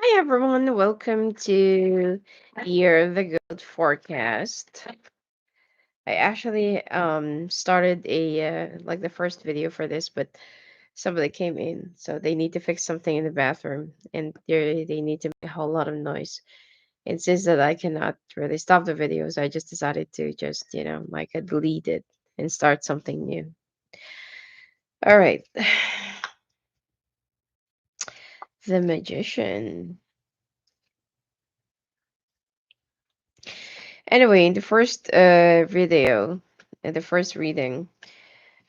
Hi everyone, welcome to Year of the Goat forecast. I actually started a like the first video for this, but somebody came in, so they need to fix something in the bathroom, and they need to make a whole lot of noise. And since that I cannot really stop the videos, I just decided to just like delete it and start something new. All right, the Magician. Anyway, in the first video, in the first reading,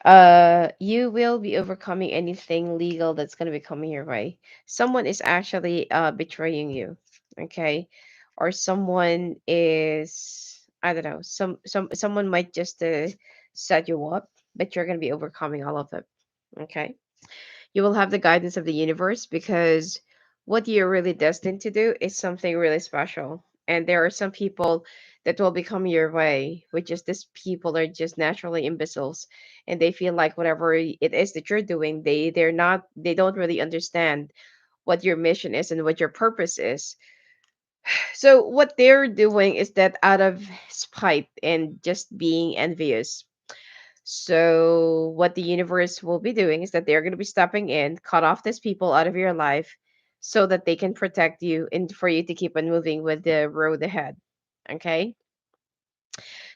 you will be overcoming anything legal that's going to be coming your way. Someone is actually betraying you, okay? Or someone is, I don't know, someone might just set you up, but you're going to be overcoming all of them, okay? You will have the guidance of the universe because what you're really destined to do is something really special. And there are some people that will become your way, which is these people are just naturally imbeciles, and they feel like whatever it is that you're doing, they don't really understand what your mission is and what your purpose is. So what they're doing is that out of spite and just being envious. So, what the universe will be doing is that they're going to be stepping in, cut off these people out of your life so that they can protect you and for you to keep on moving with the road ahead. Okay?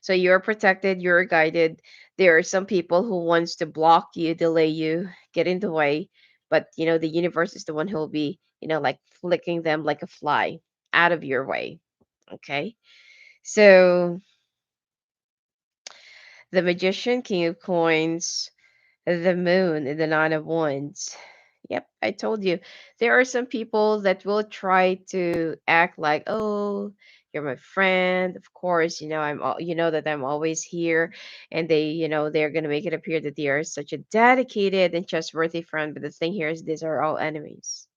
So, you're protected, you're guided. There are some people who wants to block you, delay you, get in the way, but the universe is the one who will be, like flicking them like a fly out of your way. Okay? So, the magician, king of coins, the moon and the nine of wands. Yep, I told you. There are some people that will try to act like, "Oh, you're my friend. Of course, you know that I'm always here." And they're going to make it appear that they are such a dedicated and trustworthy friend, but the thing here is these are all enemies.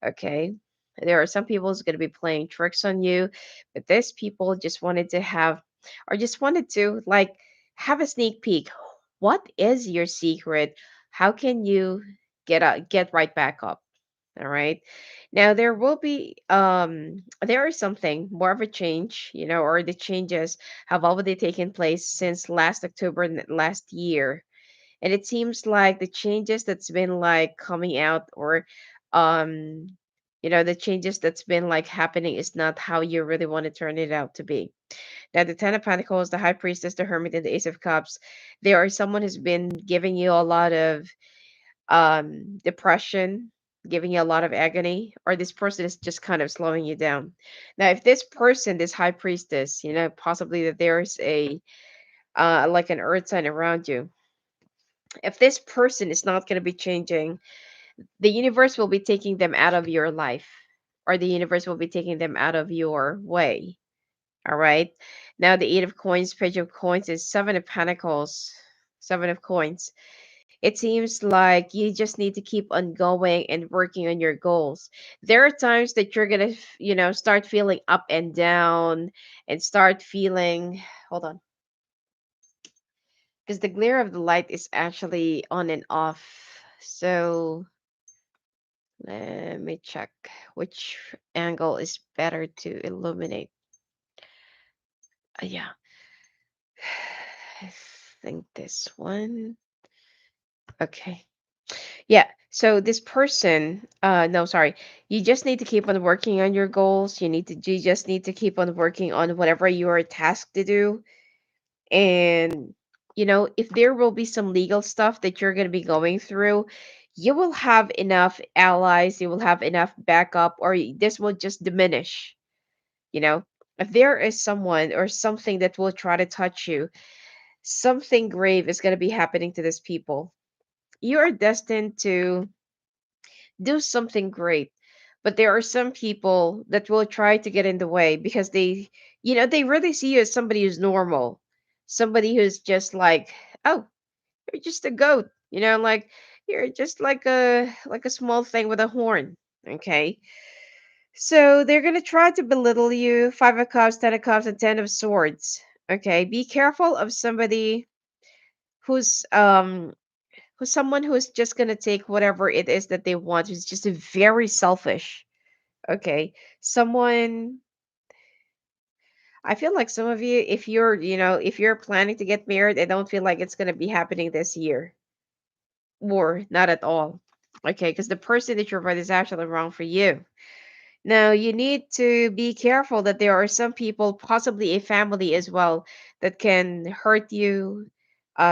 Okay? There are some people who's going to be playing tricks on you, but these people just wanted to have or just wanted to like have a sneak peek. What is your secret? How can you get right back up? All right. Now there will be there is something more of a change, or the changes have already taken place since last October last year. And it seems like the changes that's been like coming out or um the changes that's been like happening is not how you really want to turn it out to be. Now, the Ten of Pentacles, the High Priestess, the Hermit, and the Ace of Cups, there are someone who's been giving you a lot of depression, giving you a lot of agony, or this person is just kind of slowing you down. Now, if this person, this High Priestess, possibly that there's a like an earth sign around you, if this person is not going to be changing, the universe will be taking them out of your life, or the universe will be taking them out of your way. All right. Now the Eight of Coins, Page of Coins is Seven of Pentacles, Seven of Coins. It seems like you just need to keep on going and working on your goals. There are times that you're gonna, start feeling up and down and start feeling. Hold on, because the glare of the light is actually on and off. So let me check which angle is better to illuminate. Yeah, I think this one. Okay. Yeah. So this person, no, sorry. You just need to keep on working on your goals. You just need to keep on working on whatever you are tasked to do. And, if there will be some legal stuff that you're going to be going through, you will have enough allies, you will have enough backup, or this will just diminish. You know, if there is someone or something that will try to touch you, something grave is going to be happening to these people. You are destined to do something great. But there are some people that will try to get in the way because they really see you as somebody who's normal, somebody who's just like, oh, you're just a goat, like you're just like a small thing with a horn. Okay. So they're gonna try to belittle you. Five of Cups, Ten of Cups, and Ten of Swords. Okay. Be careful of somebody who's someone who's just gonna take whatever it is that they want, who's just very selfish. Okay. Someone, I feel like some of you, if you're, if you're planning to get married, I don't feel like it's going to be happening this year, or not at all. Okay. Because the person that you're with is actually wrong for you. Now, you need to be careful that there are some people, possibly a family as well, that can hurt you,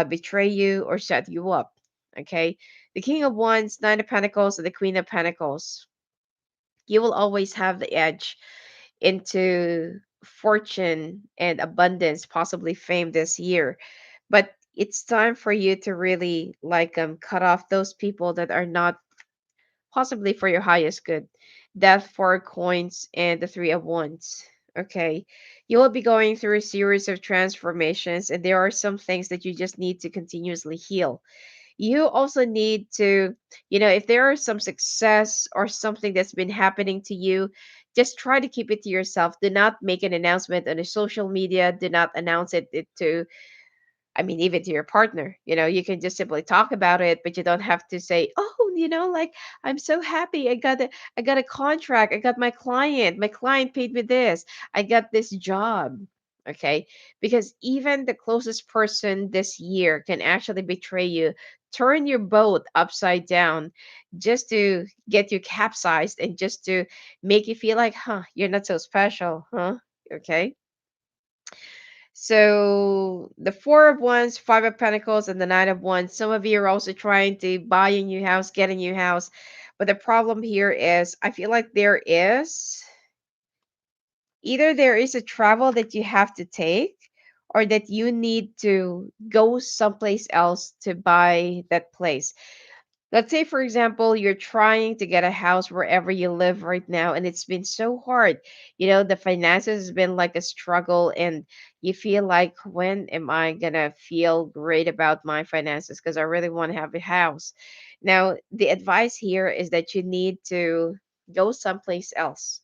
betray you, or shut you up. Okay. The King of Wands, Nine of Pentacles, and the Queen of Pentacles. You will always have the edge into fortune and abundance, possibly fame this year. But it's time for you to really like cut off those people that are not possibly for your highest good. Death, four coins, and the three of wands. Okay. You will be going through a series of transformations, and there are some things that you just need to continuously heal. You also need to, if there is some success or something that's been happening to you, just try to keep it to yourself. Do not make an announcement on the social media. Do not announce it to, I mean, even to your partner. You can just simply talk about it, but you don't have to say, "Oh, like I'm so happy. I got a contract. I got my client. My client paid me this. I got this job." Okay? Because even the closest person this year can actually betray you, turn your boat upside down just to get you capsized and just to make you feel like, "Huh, you're not so special, huh?" Okay? So the Four of Wands, Five of Pentacles, and the Nine of Wands. Some of you are also trying to buy a new house, get a new house. But the problem here is I feel like there is either there is a travel that you have to take, or that you need to go someplace else to buy that place. Let's say, for example, you're trying to get a house wherever you live right now, and it's been so hard. The finances has been like a struggle, and you feel like, when am I gonna feel great about my finances? Because I really want to have a house. Now, the advice here is that you need to go someplace else.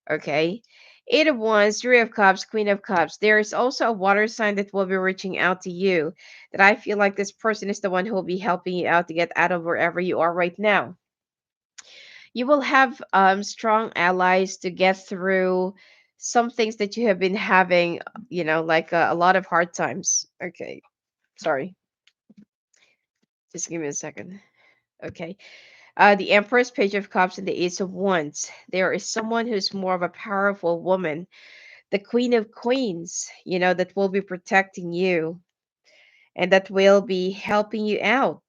Okay. Eight of Wands, Three of Cups, Queen of Cups. There is also a water sign that will be reaching out to you. That I feel like this person is the one who will be helping you out to get out of wherever you are right now. You will have strong allies to get through some things that you have been having, like a lot of hard times. Okay. Sorry. Just give me a second. Okay. The Empress, Page of Cups, and the Ace of Wands. There is someone who's more of a powerful woman, the Queen of Queens, that will be protecting you and that will be helping you out.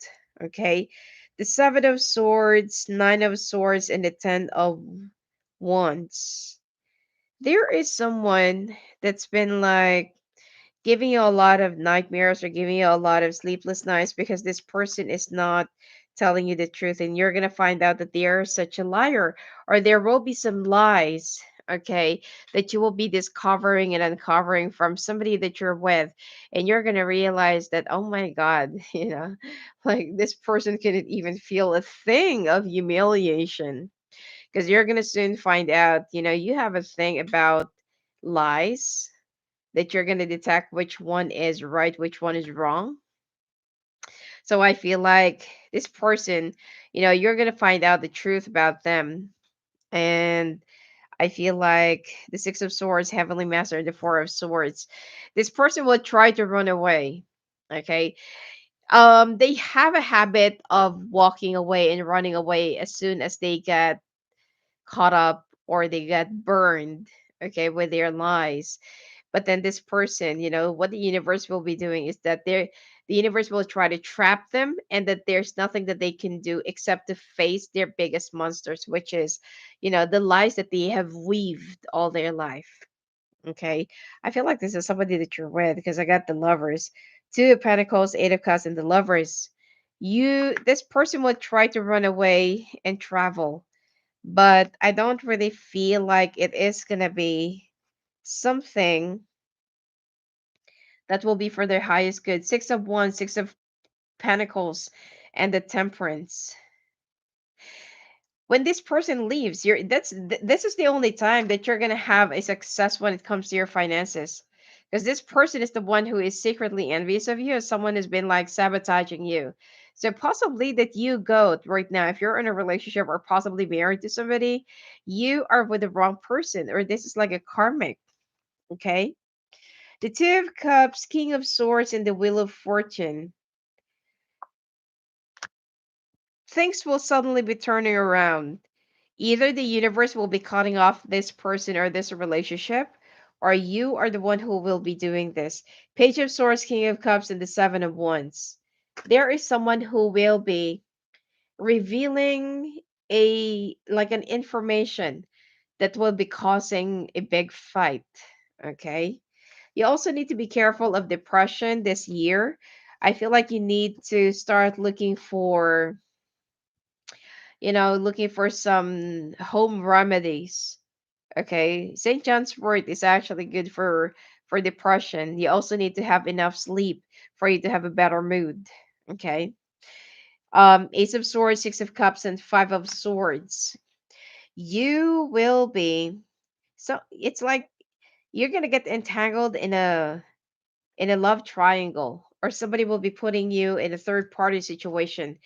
Okay. The Seven of Swords, Nine of Swords, and the Ten of Wands. There is someone that's been like giving you a lot of nightmares or giving you a lot of sleepless nights because this person is not telling you the truth, and you're going to find out that they are such a liar, or there will be some lies, okay, that you will be discovering and uncovering from somebody that you're with, and you're going to realize that, oh my god, like this person couldn't even feel a thing of humiliation, because you're going to soon find out, you have a thing about lies, that you're going to detect which one is right, which one is wrong. So I feel like this person, you're going to find out the truth about them. And I feel like the Six of Swords, Heavenly Master, and the Four of Swords. This person will try to run away. Okay. They have a habit of walking away and running away as soon as they get caught up or they get burned, okay, with their lies. But then this person, what the universe will be doing is that the universe will try to trap them, and that there's nothing that they can do except to face their biggest monsters, which is, the lies that they have weaved all their life. Okay. I feel like this is somebody that you're with, because I got the Lovers, Two of Pentacles, Eight of Cups, and the Lovers. This person will try to run away and travel, but I don't really feel like it is gonna be something that will be for their highest good. Six of Wands, Six of Pentacles, and the Temperance. When this person leaves, this is the only time that you're gonna have a success when it comes to your finances. Because this person is the one who is secretly envious of you, as someone has been like sabotaging you. So possibly that you go right now, if you're in a relationship or possibly married to somebody, you are with the wrong person, or this is like a karmic. Okay. The Two of Cups, King of Swords, and the Wheel of Fortune. Things will suddenly be turning around. Either the universe will be cutting off this person or this relationship, or you are the one who will be doing this. Page of Swords, King of Cups, and the Seven of Wands. There is someone who will be revealing a like an information that will be causing a big fight. Okay. You also need to be careful of depression this year. I feel like you need to start looking for, looking for some home remedies. Okay. St. John's wort is actually good for depression. You also need to have enough sleep for you to have a better mood. Okay. Ace of Swords, Six of Cups, and Five of Swords. You will be, so it's like you're gonna get entangled in a love triangle, or somebody will be putting you in a third party situation.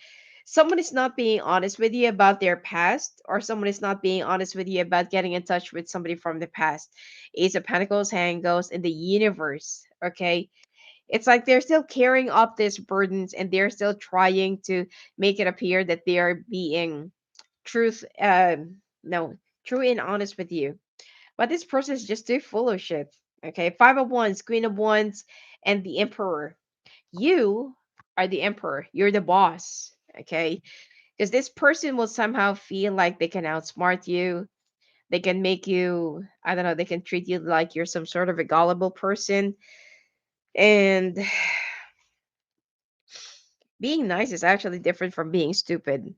Someone is not being honest with you about their past, or someone is not being honest with you about getting in touch with somebody from the past. Ace of Pentacles, Hand goes in the universe. Okay. It's like they're still carrying up these burdens, and they're still trying to make it appear that they are being truth no true and honest with you, but this person is just too full of shit. Okay, Five of Wands, Queen of Wands, and the Emperor. You are the Emperor. You're the boss. Okay, because this person will somehow feel like they can outsmart you. They can make you, I don't know, they can treat you like you're some sort of a gullible person. And being nice is actually different from being stupid.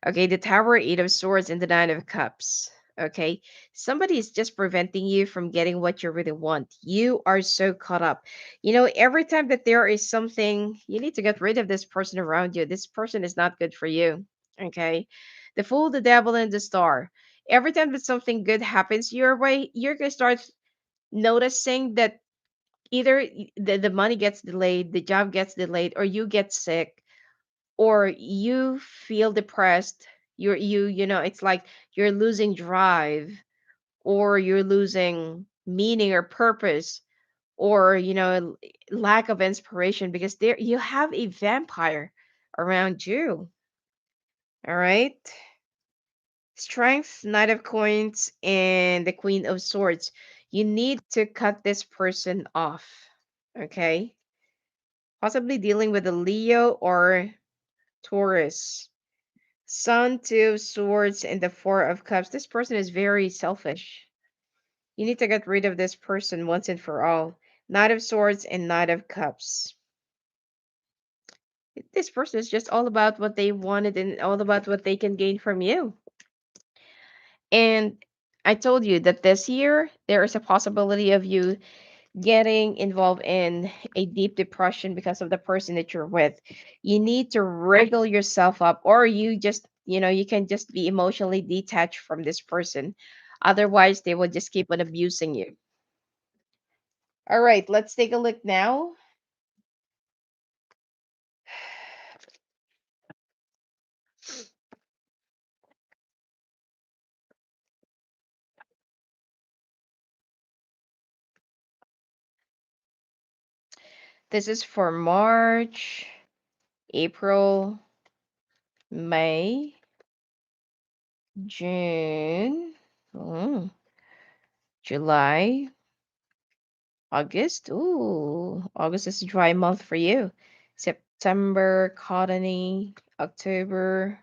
Okay, the Tower, Eight of Swords, and the Nine of Cups. Okay, somebody is just preventing you from getting what you really want. You are so caught up. Every time that there is something, you need to get rid of this person around you. This person is not good for you. Okay, the Fool, the Devil, and the Star. Every time that something good happens your way, you're gonna start noticing that either the money gets delayed, the job gets delayed, or you get sick, or you feel depressed. It's like you're losing drive, or you're losing meaning or purpose, or lack of inspiration, because there you have a vampire around you. All right. Strength, Knight of Coins, and the Queen of Swords. You need to cut this person off. Okay, possibly dealing with a Leo or Taurus. Sun, Two of Swords, and the Four of Cups. This person is very selfish. You need to get rid of this person once and for all. Knight of Swords and Knight of Cups. This person is just all about what they wanted and all about what they can gain from you. And I told you that this year there is a possibility of you getting involved in a deep depression because of the person that you're with. You need to wriggle yourself up, or you can just be emotionally detached from this person. Otherwise, they will just keep on abusing you. All right, let's take a look now. This is for March, April, May, June, oh, July, August. Ooh, August is a dry month for you. September, cottony. October,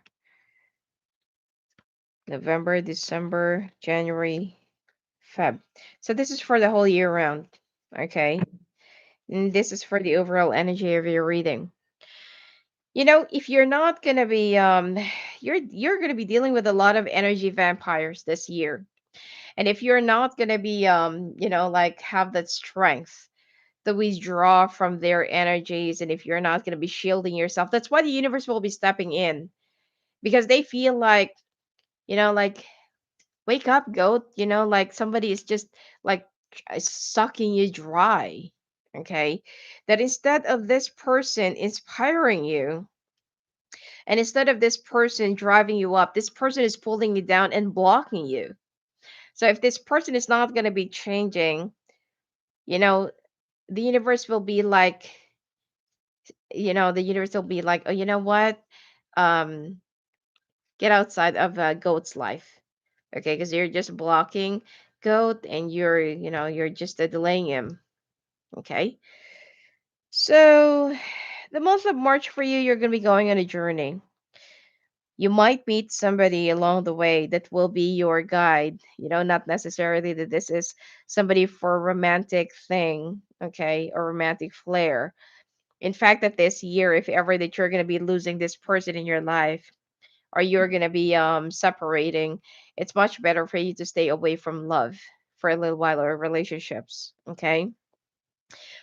November, December, January, Feb. So this is for the whole year round. Okay. And this is for the overall energy of your reading. If you're not gonna be you're gonna be dealing with a lot of energy vampires this year. And if you're not gonna be like have that strength to withdraw from their energies, and if you're not going to be shielding yourself, that's why the universe will be stepping in, because they feel like wake up, goat. Like somebody is just like sucking you dry. Okay, that instead of this person inspiring you, And instead of this person driving you up, this person is pulling you down and blocking you. So if this person is not going to be changing, you know, the universe will be like, the universe will be like, oh, you know what? Um, get outside of goat's life. Okay, because you're just blocking goat and you're just delaying him. Okay. So the month of March for you, you're going to be going on a journey. You might meet somebody along the way that will be your guide. Not necessarily that this is somebody for a romantic thing, okay, or romantic flair. In fact, that this year, if ever that you're going to be losing this person in your life, or you're going to be separating, it's much better for you to stay away from love for a little while, or relationships, okay,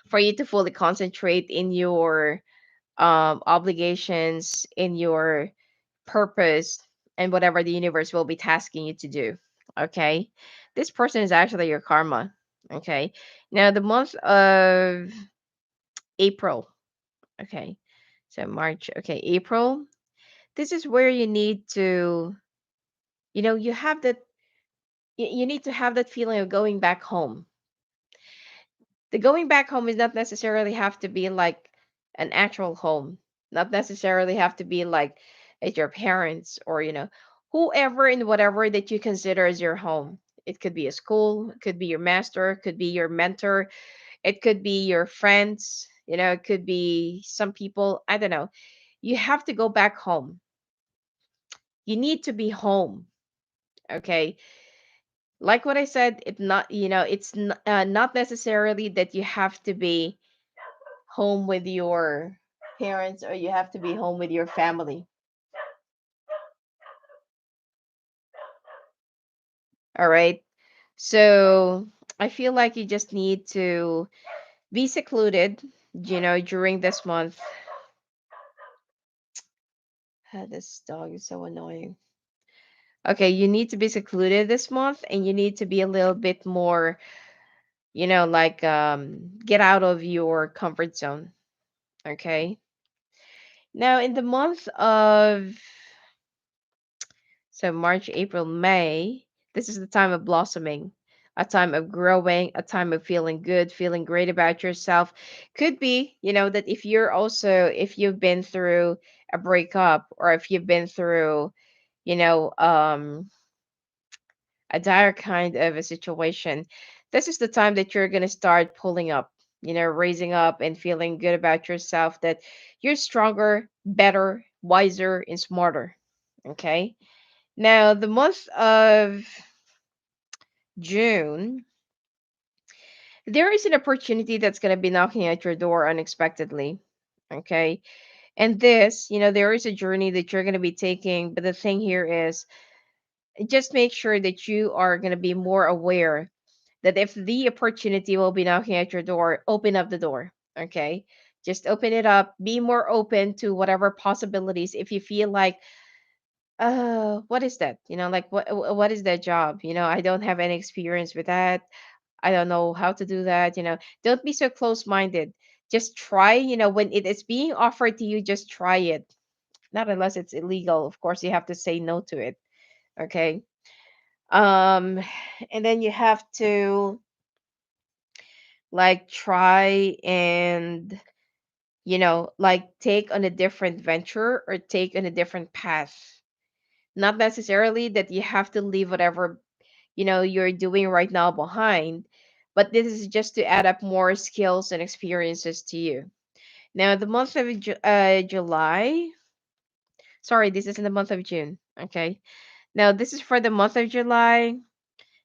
for you to fully concentrate in your obligations, in your purpose, and whatever the universe will be tasking you to do. Okay. This person is actually your karma. Okay. Now, the month of April. Okay. So, March. Okay. April. This is where you need to, you have that, you need to have that feeling of going back home. The going back home is not necessarily have to be like an actual home, not necessarily have to be like at your parents, or whoever and whatever that you consider as your home. It could be a school, it could be your master, it could be your mentor, it could be your friends, it could be some people, I don't know. You have to go back home. You need to be home. Okay, like what I said, not necessarily that you have to be home with your parents, or you have to be home with your family. All right. So I feel like you just need to be secluded, during this month. This dog is so annoying. Okay, you need to be secluded this month, and you need to be a little bit more, like get out of your comfort zone. Okay. Now in the month of So March, April, May, this is the time of blossoming, a time of growing, a time of feeling good, feeling great about yourself. Could be, that if you've been through a breakup, or if you've been through, you know, um, a dire kind of a situation, this is the time that you're going to start pulling up, raising up and feeling good about yourself, that you're stronger, better, wiser, and smarter. Okay. Now, the month of June, there is an opportunity that's going to be knocking at your door unexpectedly. Okay. And this, there is a journey that you're going to be taking. But the thing here is, just make sure that you are going to be more aware that if the opportunity will be knocking at your door, open up the door. Okay. Just open it up. Be more open to whatever possibilities. If you feel like, what is that? Like what is that job? I don't have any experience with that. I don't know how to do that. Don't be so close-minded. Just try, when it is being offered to you, just try it. Not unless it's illegal. Of course, you have to say no to it. Okay. Um, and then you have to like try and like take on a different venture, or take on a different path. Not necessarily that you have to leave whatever you're doing right now behind, but this is just to add up more skills and experiences to you. Now the month of July, sorry, this is in the month of June. Okay, now this is for the month of July.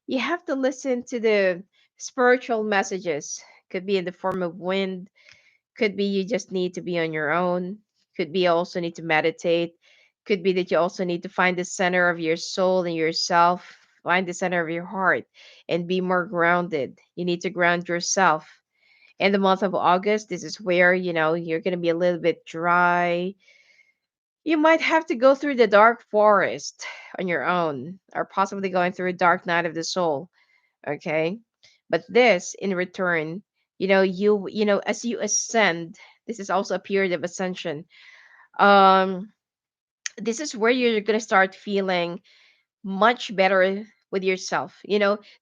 You have to listen to the spiritual messages. Could be in the form of wind, could be you just need to be on your own, could be you also need to meditate, could be that you also need to find the center of your soul and yourself, find the center of your heart, and be more grounded. You need to ground yourself. In the month of August, this is where, you're going to be a little bit dry. You might have to go through the dark forest on your own, or possibly going through a dark night of the soul. Okay. But this in return, as you ascend, this is also a period of ascension. um This is where you're going to start feeling much better with yourself.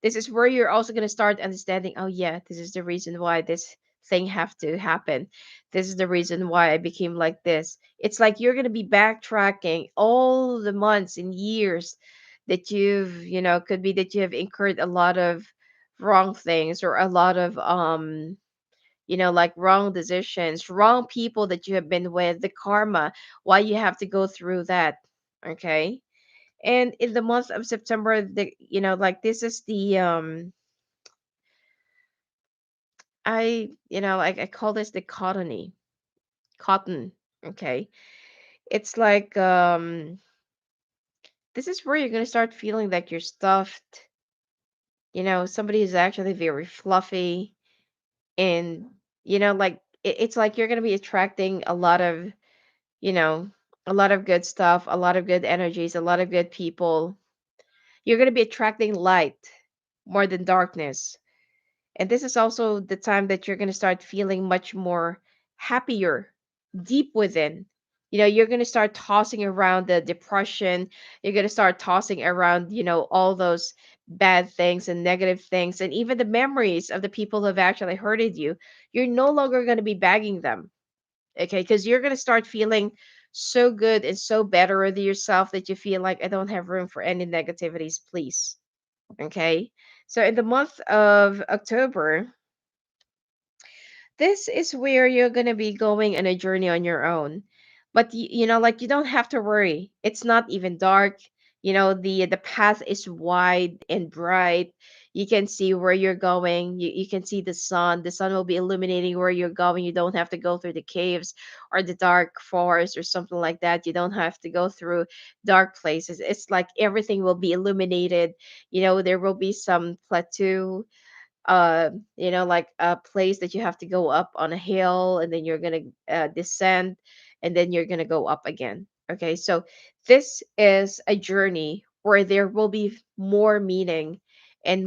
This is where you're also going to start understanding, oh yeah, this is the reason why this thing have to happen. This is the reason why I became like this. It's like you're going to be backtracking all the months and years that could be that you have incurred a lot of wrong things, or a lot of like wrong decisions, wrong people that you have been with, the karma, why you have to go through that. Okay. And in the month of September, like this is the I call this the cottony cotton. Okay. It's like this is where you're gonna start feeling like you're stuffed. Somebody is actually very fluffy, and like it's like you're gonna be attracting you know a lot of good stuff, a lot of good energies, a lot of good people. You're gonna be attracting light more than darkness. And this is also the time that you're going to start feeling much more happier deep within. You're going to start tossing around the depression. You're going to start tossing around, all those bad things and negative things, and even the memories of the people who have actually hurted you. You're no longer going to be bagging them. Okay. Because you're going to start feeling so good and so better with yourself that you feel like, I don't have room for any negativities, please. Okay. So in the month of October, this is where you're going to be going on a journey on your own. But like you don't have to worry. It's not even dark. The path is wide and bright. You can see where you're going. You can see the sun. The sun will be illuminating where you're going. You don't have to go through the caves or the dark forest or something like that. You don't have to go through dark places. It's like everything will be illuminated. There will be some plateau, like a place that you have to go up on a hill, and then you're gonna descend, and then you're gonna go up again. Okay, so this is a journey where there will be more meaning and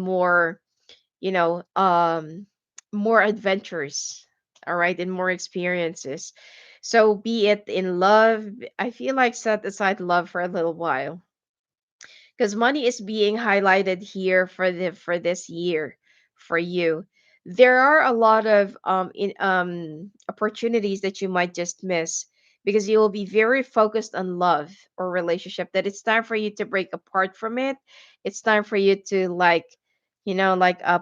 you know um more adventures, all right, and more experiences. So be it in love, I feel like set aside love for a little while, because money is being highlighted here for this year for you. There are a lot of opportunities that you might just miss because you will be very focused on love or relationship, that it's time for you to break apart from it. It's time for you to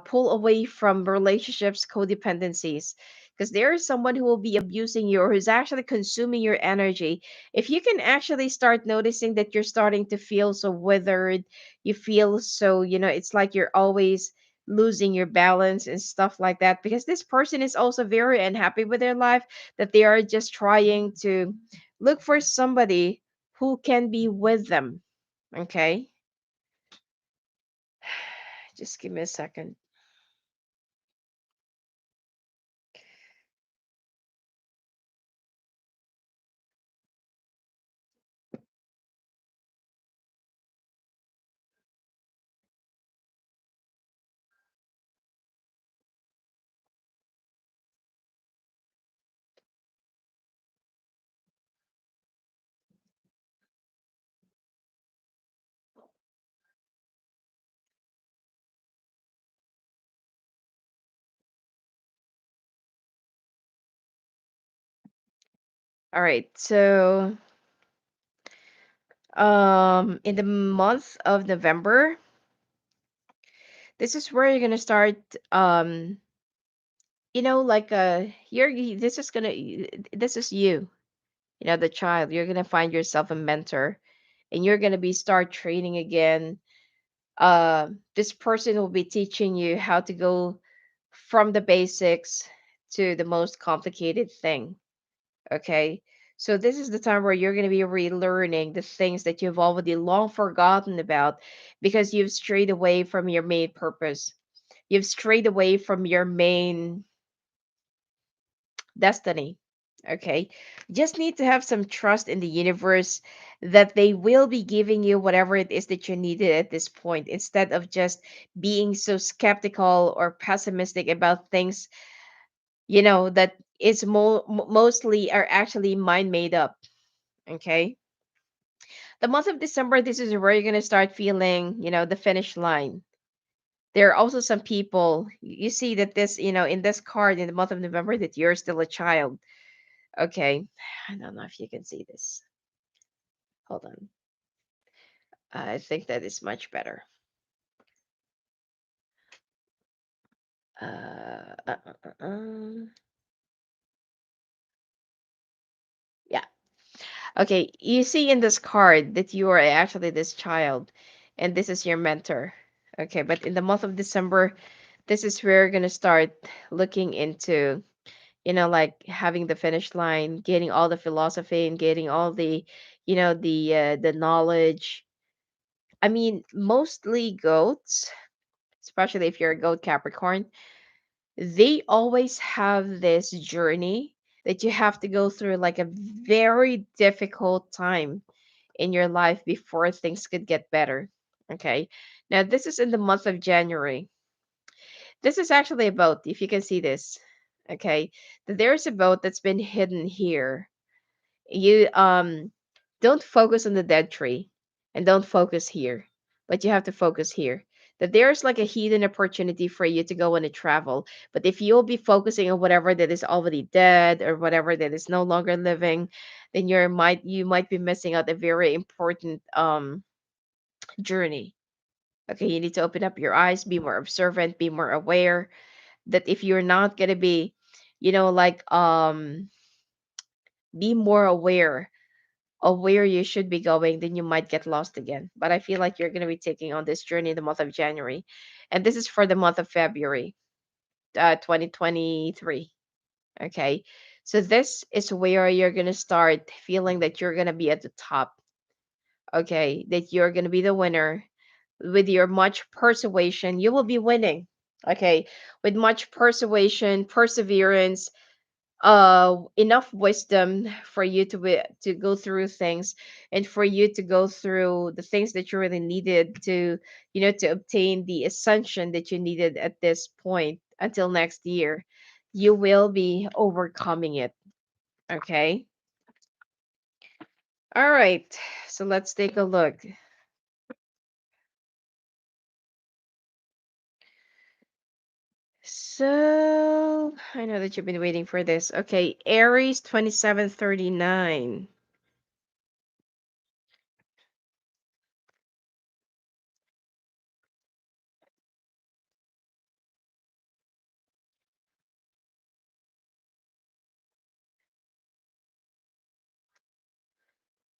pull away from relationships, codependencies, because there is someone who will be abusing you or who's actually consuming your energy. If you can actually start noticing that you're starting to feel so withered, you feel so, it's like you're always losing your balance and stuff like that, because this person is also very unhappy with their life, that they are just trying to look for somebody who can be with them. Okay, just give me a second. All right, so in the month of November, this is where you're gonna start like this is gonna this is you, the child. You're gonna find yourself a mentor, and you're gonna be start training again. This person will be teaching you how to go from the basics to the most complicated thing. Okay, so this is the time where you're gonna be relearning the things that you've already long forgotten about, because you've strayed away from your main purpose. You've strayed away from your main destiny. Okay. Just need to have some trust in the universe that they will be giving you whatever it is that you needed at this point, instead of just being so skeptical or pessimistic about things, that is mostly are actually mind made up. Okay. The month of December, this is where you're going to start feeling, the finish line. There are also some people, you see that this, in this card in the month of November, that you're still a child. Okay. I don't know if you can see this. Hold on. I think that is much better. Uh, uh, uh, yeah. Okay. You see in this card that you are actually this child, and this is your mentor. Okay. But in the month of December, this is where you're going to start looking into, like having the finish line, getting all the philosophy and getting all the, the knowledge. I mean, mostly goats, especially if you're a goat Capricorn, they always have this journey that you have to go through, like a very difficult time in your life before things could get better. Okay. Now, this is in the month of January. This is actually a boat, if you can see this. Okay. There's a boat that's been hidden here. You don't focus on the dead tree and don't focus here, but you have to focus here. That there's like a hidden opportunity for you to go on a travel. But if you'll be focusing on whatever that is already dead or whatever that is no longer living, then you might be missing out a very important journey. Okay, you need to open up your eyes, be more observant, be more aware. That if you're not gonna be, like be more aware of where you should be going, then you might get lost again. But I feel like you're going to be taking on this journey in the month of January. And this is for the month of February, 2023. Okay. So this is where you're going to start feeling that you're going to be at the top. Okay. That you're going to be the winner. With your much persuasion, you will be winning. Okay. With much persuasion, perseverance, enough wisdom for you to go through things, and for you to go through the things that you really needed to, to obtain the ascension that you needed at this point until next year. You will be overcoming it. Okay. All right, so let's take a look. So I know that you've been waiting for this. Okay, Aries 2739.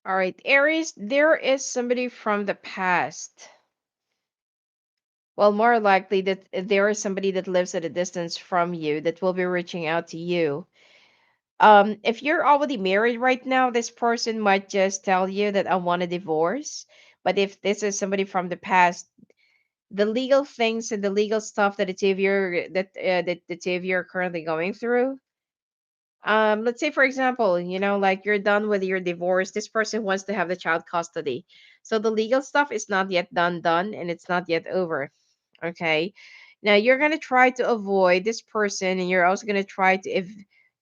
All right, Aries, there is somebody from the past. Well, more likely that there is somebody that lives at a distance from you that will be reaching out to you. If you're already married right now, this person might just tell you that I want a divorce. But if this is somebody from the past, the legal things and the legal stuff that the two of you that the two of you are currently going through, let's say for example, like you're done with your divorce, this person wants to have the child custody, so the legal stuff is not yet done and it's not yet over. Okay, now you're going to try to avoid this person, and you're also going to try to, if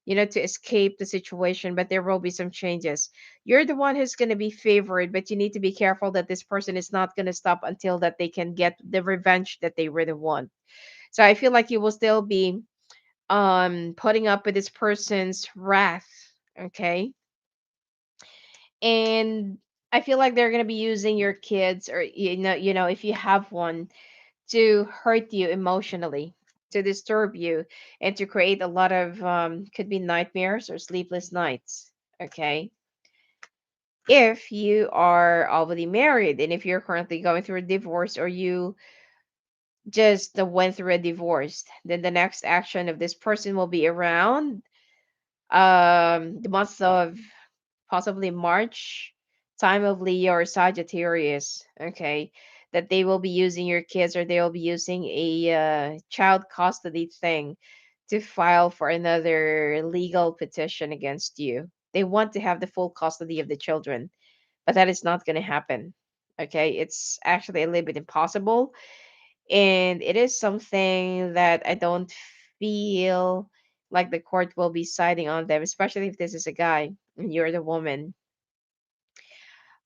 to escape the situation, but there will be some changes. You're the one who's going to be favored, but you need to be careful that this person is not going to stop until that they can get the revenge that they really want. So I feel like you will still be putting up with this person's wrath. Okay, and I feel like they're going to be using your kids, or if you have one, to hurt you emotionally, to disturb you, and to create a lot of could be nightmares or sleepless nights. Okay, if you are already married, and if you're currently going through a divorce, or you just went through a divorce, then the next action of this person will be around the month of possibly March, time of Leo or Sagittarius. Okay, that they will be using your kids, or they will be using a child custody thing to file for another legal petition against you. They want to have the full custody of the children, but that is not going to happen. Okay, it's actually a little bit impossible, and it is something that I don't feel like the court will be siding on them, especially if this is a guy and you're the woman.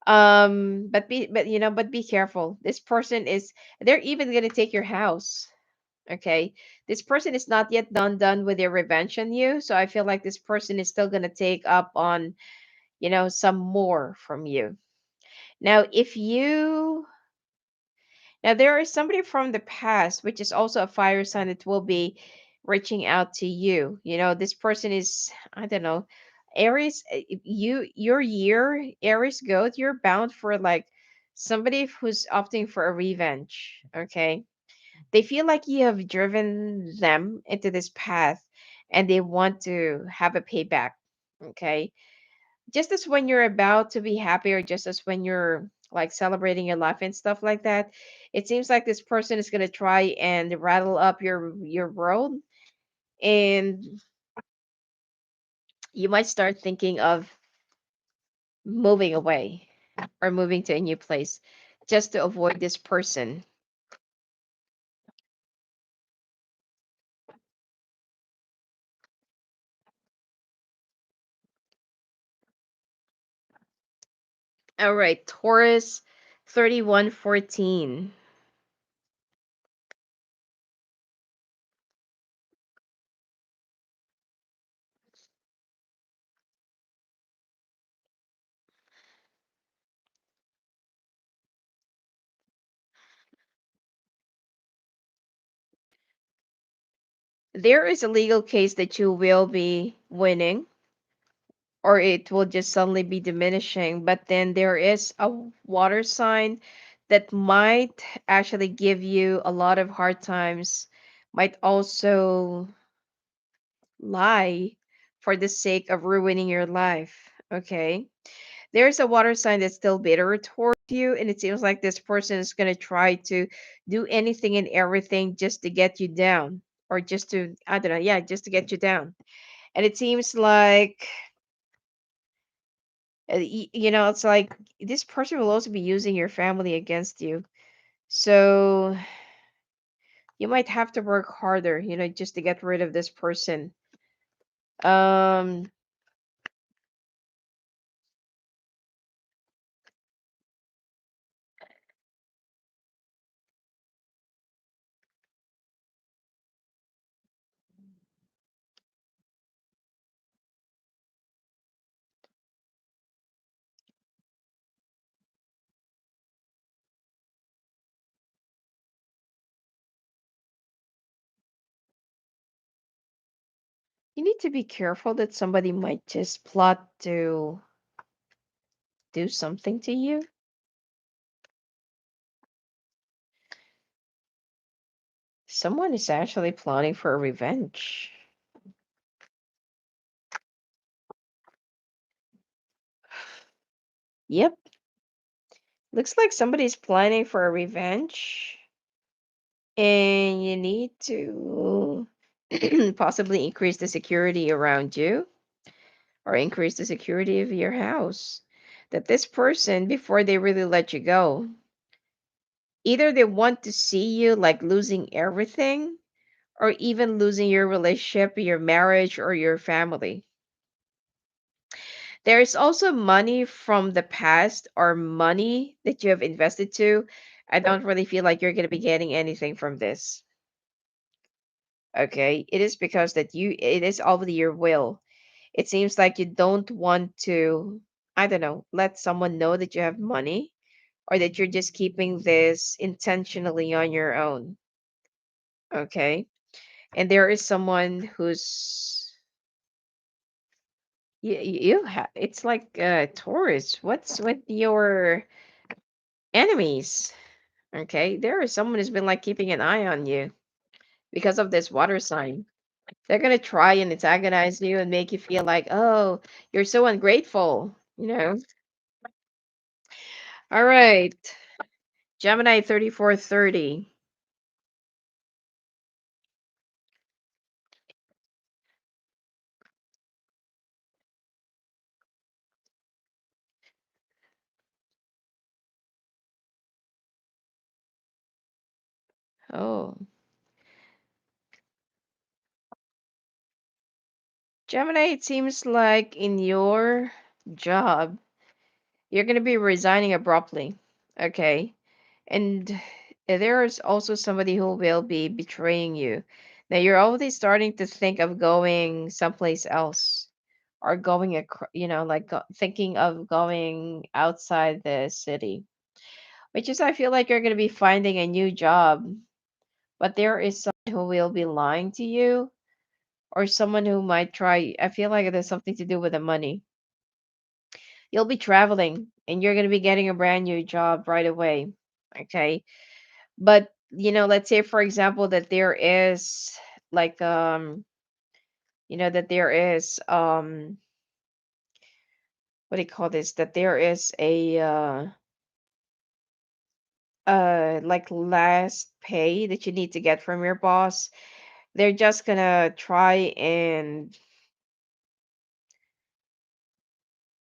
But be careful. This person is, they're even gonna take your house. Okay, this person is not yet done with their revenge on you, so I feel like this person is still gonna take up on, some more from you. Now, if you Now there is somebody from the past, which is also a fire sign, that will be reaching out to you. This person is, I don't know, Aries. Your year, Aries goat, you're bound for like somebody who's opting for a revenge. Okay, they feel like you have driven them into this path, and they want to have a payback. Okay, just as when you're about to be happy, or just as when you're like celebrating your life and stuff like that, it seems like this person is going to try and rattle up your world, and you might start thinking of moving away or moving to a new place just to avoid this person. All right, Taurus 3114. There is a legal case that you will be winning, or it will just suddenly be diminishing. But then there is a water sign that might actually give you a lot of hard times, might also lie for the sake of ruining your life. Okay. There's a water sign that's still bitter towards you, and it seems like this person is going to try to do anything and everything just to get you down, or just to, I don't know, yeah, just to get you down. And it seems like it's like this person will also be using your family against you. So you might have to work harder, just to get rid of this person. Um, you need to be careful that somebody might just plot to do something to you. Someone is actually plotting for revenge. Yep. Looks like somebody's planning for a revenge, and you need to possibly increase the security around you, or increase the security of your house. That this person, before they really let you go, either they want to see you like losing everything, or even losing your relationship, your marriage, or your family. There is also money from the past, or money that you have invested to. I don't really feel like you're going to be getting anything from this. Okay, it is because that it is over your will. It seems like you don't want to, I don't know, let someone know that you have money, or that you're just keeping this intentionally on your own. Okay. And there is someone who's, it's like Taurus. What's with your enemies? Okay. There is someone who's been like keeping an eye on you because of this water sign. They're going to try and antagonize you and make you feel like, oh, you're so ungrateful, you know? All right. Gemini 3430. Oh, Gemini, it seems like in your job, You're going to be resigning abruptly. Okay. And there is also somebody who will be betraying you. Now you're already starting to think of going someplace else or going, like thinking of going outside the city, which is, I feel like you're going to be finding a new job, but there is someone who will be lying to you or someone who might try. I feel like it has something to do with the money. You'll be traveling and you're going to be getting a brand new job right away. Okay. But, let's say, for example, that there is like, that there is, what do you call this? That there is a, like last pay that you need to get from your boss. They're just gonna try and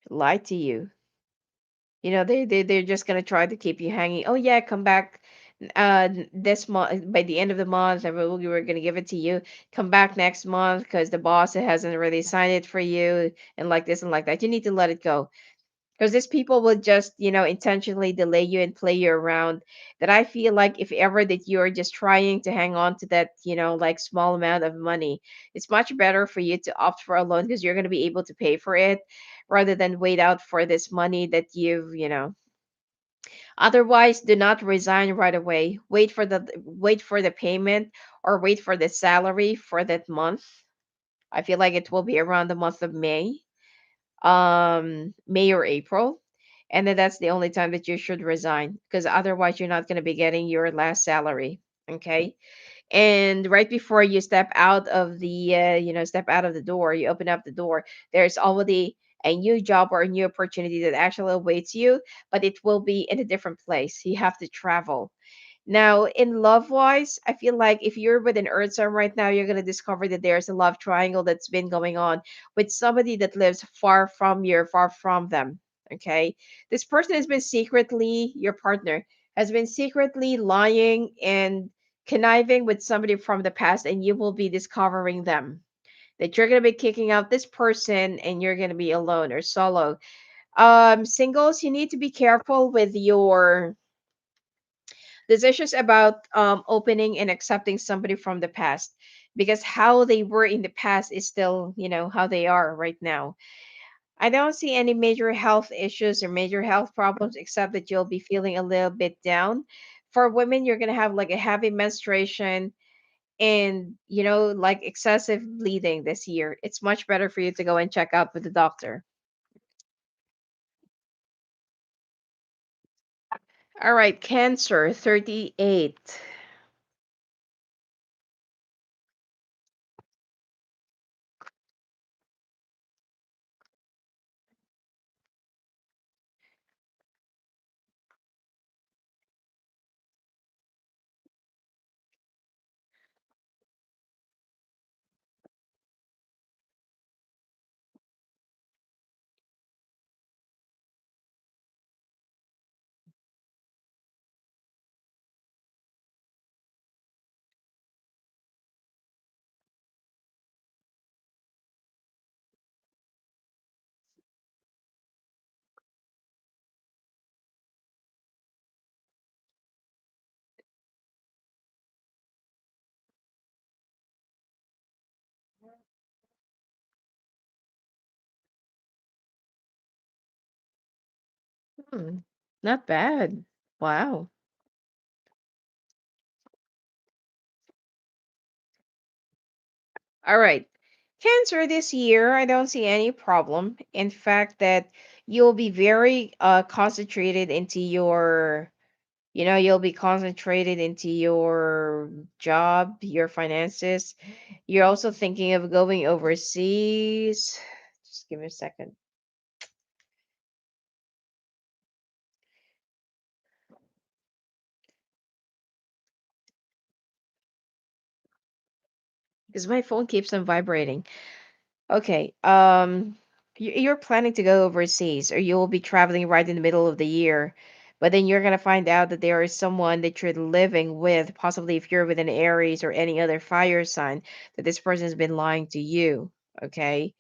lie to you. They're just gonna try to keep you hanging. Oh yeah, come back this month, by the end of the month, and we're gonna give it to you. Come back next month because the boss hasn't really signed it for you, and like this and like that. You need to let it go because these people will just, intentionally delay you and play you around. That I feel like if ever that you're just trying to hang on to that, like small amount of money, it's much better for you to opt for a loan because you're going to be able to pay for it rather than wait out for this money that otherwise, do not resign right away. Wait for the payment or wait for the salary for that month. I feel like it will be around the month of May or April. And then that's the only time that you should resign because otherwise you're not going to be getting your last salary. Okay. And right before you step out of the door, you open up the door, there's already a new job or a new opportunity that actually awaits you, but it will be in a different place. You have to travel. Now, in love wise, I feel like if you're with an Earth sign right now, you're going to discover that there's a love triangle that's been going on with somebody that lives far from you, far from them. Okay. This person has been secretly, your partner has been secretly lying and conniving with somebody from the past, and you will be discovering them. That you're going to be kicking out this person and you're going to be alone or solo. Singles, you need to be careful with your decisions about opening and accepting somebody from the past because how they were in the past is still, how they are right now. I don't see any major health issues or major health problems except that you'll be feeling a little bit down. For women, you're going to have like a heavy menstruation and, like excessive bleeding this year. It's much better for you to go and check out with the doctor. All right, Cancer 38. Hmm, not bad. Wow. All right. Cancer this year, I don't see any problem. In fact, that you'll be very concentrated into you'll be concentrated into your job, your finances. You're also thinking of going overseas. Just give me a second. Because my phone keeps on vibrating. Okay. You're planning to go overseas, or you will be traveling right in the middle of the year, but then you're gonna find out that there is someone that you're living with, possibly if you're with an Aries or any other fire sign, that this person has been lying to you. Okay.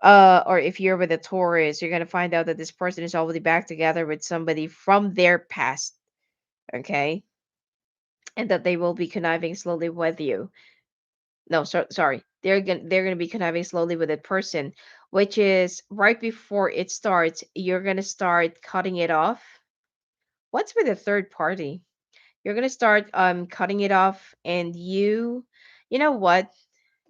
Or if you're with a Taurus, you're gonna find out that this person is already back together with somebody from their past, okay, and that they will be conniving slowly with you. No, sorry, they're gonna be conniving slowly with a person, which is right before it starts. You're gonna start cutting it off. What's with a third party? You're gonna start cutting it off, and you know what?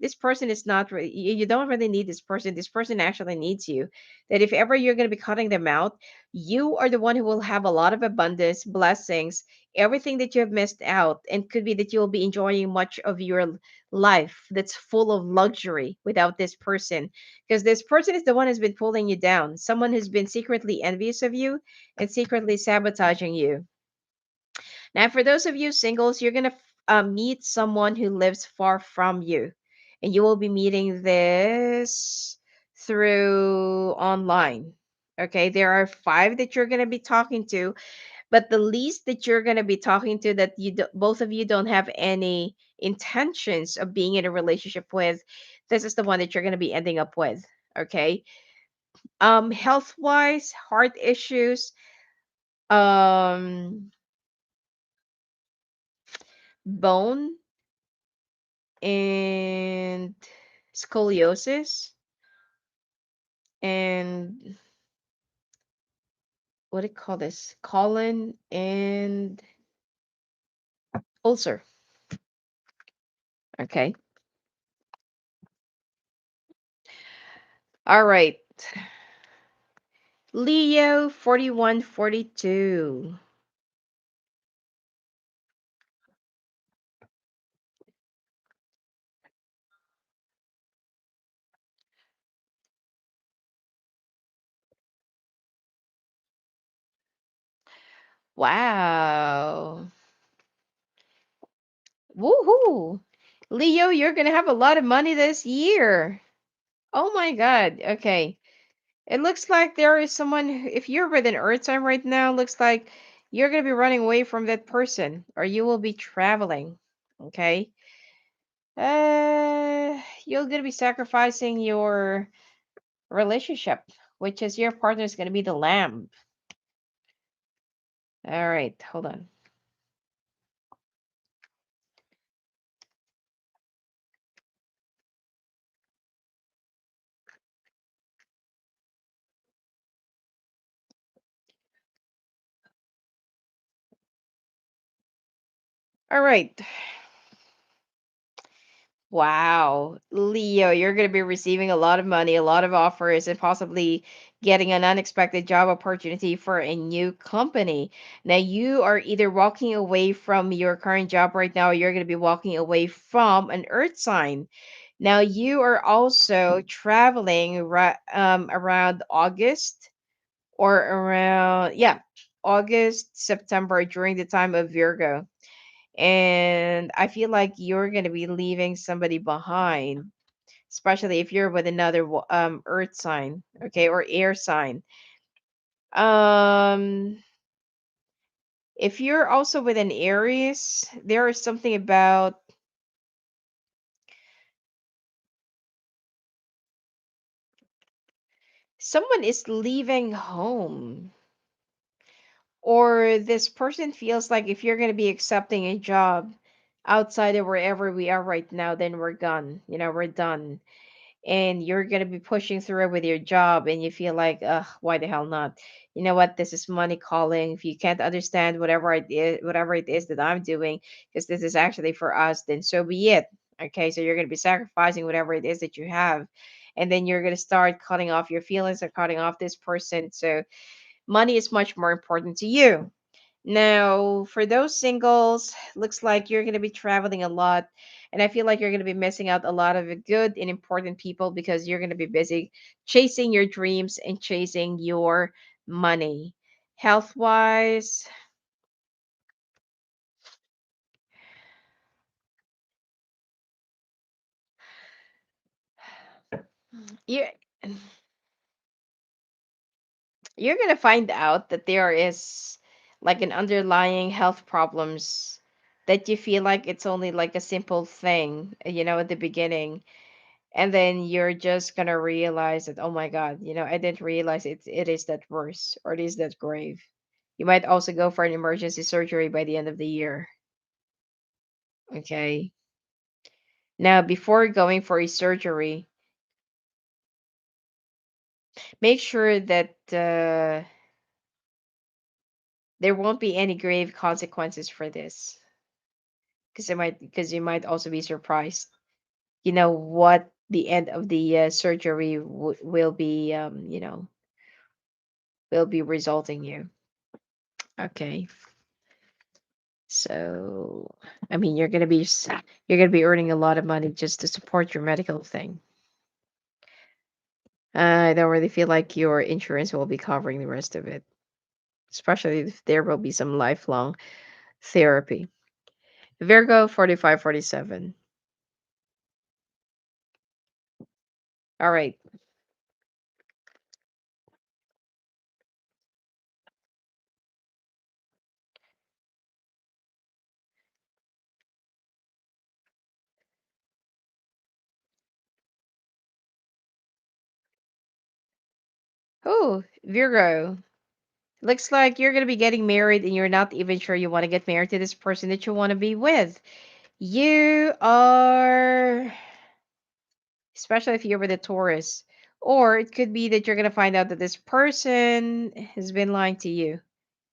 This person is not really, you don't really need this person. This person actually needs you. That if ever you're going to be cutting them out, you are the one who will have a lot of abundance, blessings, everything that you have missed out, and could be that you will be enjoying much of your life that's full of luxury without this person, because this person is the one who's been pulling you down, someone who's been secretly envious of you and secretly sabotaging you. Now, for those of you singles, you're going to meet someone who lives far from you. And you will be meeting this through online. Okay, there are five that you're going to be talking to, but the least that you're going to be talking to that both of you don't have any intentions of being in a relationship with, this is the one that you're going to be ending up with. Okay, health wise, heart issues, um, bone and scoliosis and what do you call this? Colon and ulcer. Okay. All right. Leo 4142. Wow. Woohoo. Leo, you're going to have a lot of money this year. Oh my God. Okay. It looks like there is someone, if you're with an earth sign right now, looks like you're going to be running away from that person or you will be traveling. Okay. You're going to be sacrificing your relationship, which is your partner is going to be the lamb. All right. Hold on. All right. Wow, Leo, you're going to be receiving a lot of money, a lot of offers, and possibly getting an unexpected job opportunity for a new company. Now, you are either walking away from your current job right now, or you're going to be walking away from an earth sign. Now, you are also traveling around August or around, yeah, August, September during the time of Virgo. And I feel like you're going to be leaving somebody behind, especially if you're with another earth sign, okay, or air sign. Um if you're also with an Aries, there is something about someone is leaving home, or this person feels like if you're going to be accepting a job outside of wherever we are right now, then we're gone, we're done, and you're going to be pushing through with your job and you feel like, why the hell not? You know what? This is money calling. If you can't understand whatever it is that I'm doing, because this is actually for us, then so be it. Okay, so you're going to be sacrificing whatever it is that you have, and then you're going to start cutting off your feelings or cutting off this person. So money is much more important to you. Now, for those singles, looks like you're going to be traveling a lot. And I feel like you're going to be missing out a lot of good and important people because you're going to be busy chasing your dreams and chasing your money. Health wise, you're, you're going to find out that there is like an underlying health problems that you feel like it's only like a simple thing, at the beginning. and then you're just gonna realize that, oh my god, I didn't realize it is that worse, or it is that grave. You might also go for an emergency surgery by the end of the year. Okay. Now, before going for a surgery, make sure that there won't be any grave consequences for this, because you might also be surprised. What the end of the surgery will be resulting you. Okay. So, I mean, you're gonna be earning a lot of money just to support your medical thing. I don't really feel like your insurance will be covering the rest of it, especially if there will be some lifelong therapy. Virgo 4547. All right. Oh, Virgo. Looks like you're going to be getting married and you're not even sure you want to get married to this person that you want to be with. You are, especially if you're with a Taurus. Or it could be that you're going to find out that this person has been lying to you,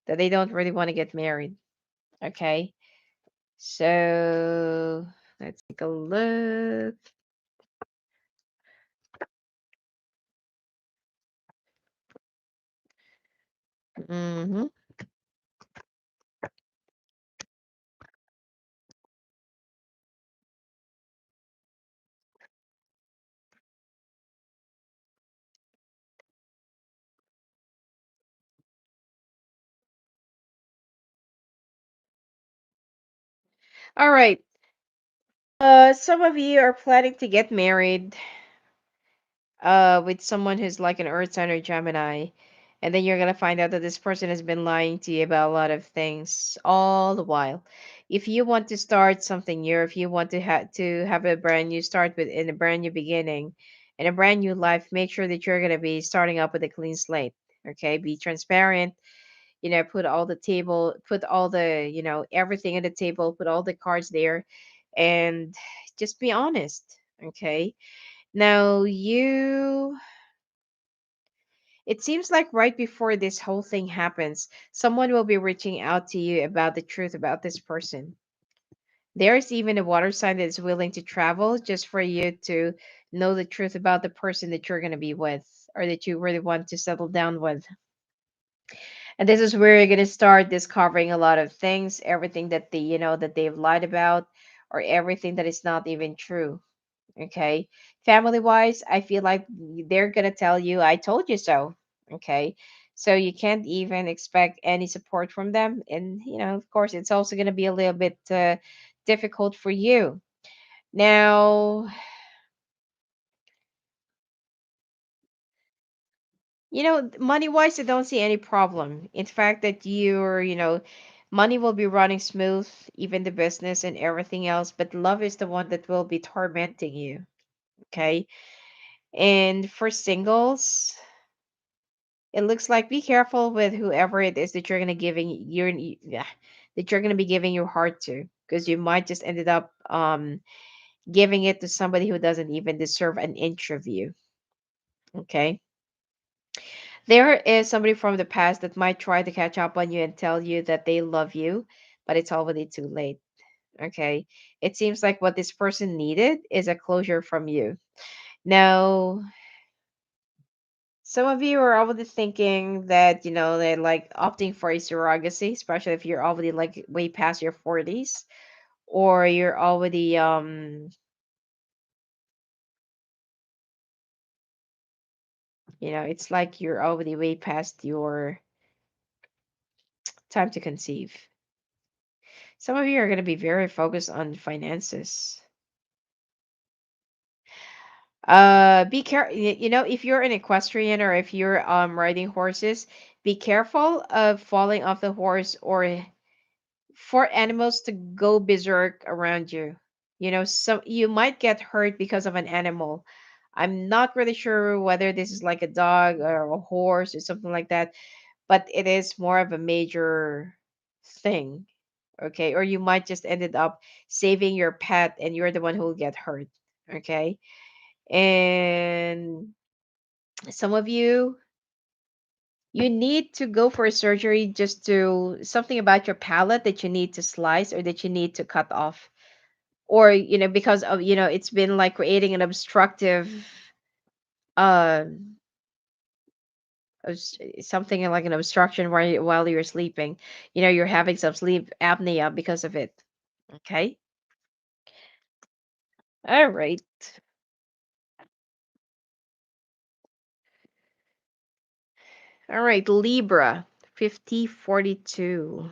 that they don't really want to get married. Okay. So let's take a look. Hmm. All right. Some of you are planning to get married with someone who's like an earth sign or Gemini, and then you're gonna find out that this person has been lying to you about a lot of things all the while. If you want to start something new, if you want to have a brand new start with in a brand new beginning, in a brand new life, make sure that you're gonna be starting up with a clean slate. Okay, be transparent. Put all the everything at the table, put all the cards there, and just be honest. Okay. Now, it seems like right before this whole thing happens, someone will be reaching out to you about the truth about this person. There is even a water sign that is willing to travel just for you to know the truth about the person that you're going to be with, or that you really want to settle down with. And this is where you're going to start discovering a lot of things, everything that that they've lied about, or everything that is not even true. Okay. Family wise, I feel like they're going to tell you, I told you so. Okay. So you can't even expect any support from them. And, of course, it's also going to be a little bit difficult for you. Now, money wise, I don't see any problem. In fact, that money will be running smooth, even the business and everything else. But love is the one that will be tormenting you. Okay. And for singles, it looks like be careful with whoever it is that yeah, that you're gonna be giving your heart to, because you might just ended up giving it to somebody who doesn't even deserve an inch of you. Okay. There is somebody from the past that might try to catch up on you and tell you that they love you, but it's already too late. Okay. It seems like what this person needed is a closure from you. Now, some of you are already thinking that, they're like opting for a surrogacy, especially if you're already like way past your 40s, or you're already, it's like you're already way past your time to conceive. Some of you are going to be very focused on finances. Be careful, if you're an equestrian or if you're riding horses, be careful of falling off the horse or for animals to go berserk around you. So you might get hurt because of an animal. I'm not really sure whether this is like a dog or a horse or something like that, but it is more of a major thing. Okay, or you might just ended up saving your pet and you're the one who will get hurt. Okay, and some of you need to go for a surgery just to something about your palate that you need to slice or that you need to cut off, or because of it's been like creating an obstructive uh something like an obstruction while you're sleeping. You're having some sleep apnea because of it. Okay. All right. All right, Libra 5042.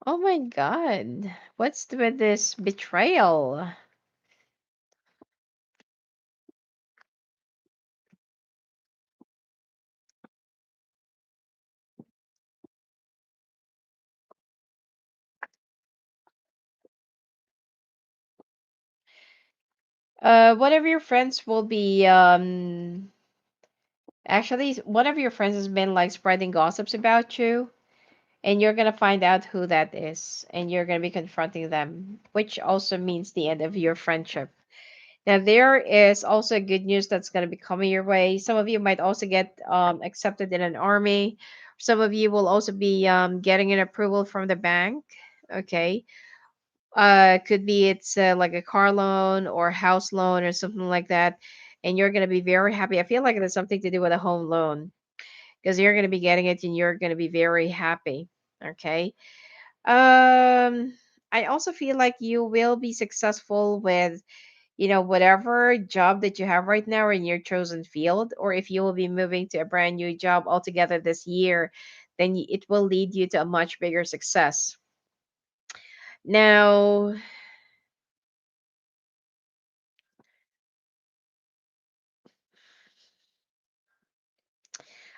Oh my god, with this betrayal? One of your friends will be actually, one of your friends has been like spreading gossips about you, and you're gonna find out who that is, and you're gonna be confronting them, which also means the end of your friendship. Now, there is also good news that's gonna be coming your way. Some of you might also get accepted in an army. Some of you will also be getting an approval from the bank. Okay. Could be it's like a car loan or house loan or something like that, and you're gonna be very happy. I feel like it has something to do with a home loan because you're gonna be getting it and you're gonna be very happy. Okay. I also feel like you will be successful with whatever job that you have right now in your chosen field, or if you will be moving to a brand new job altogether this year, then it will lead you to a much bigger success. Now,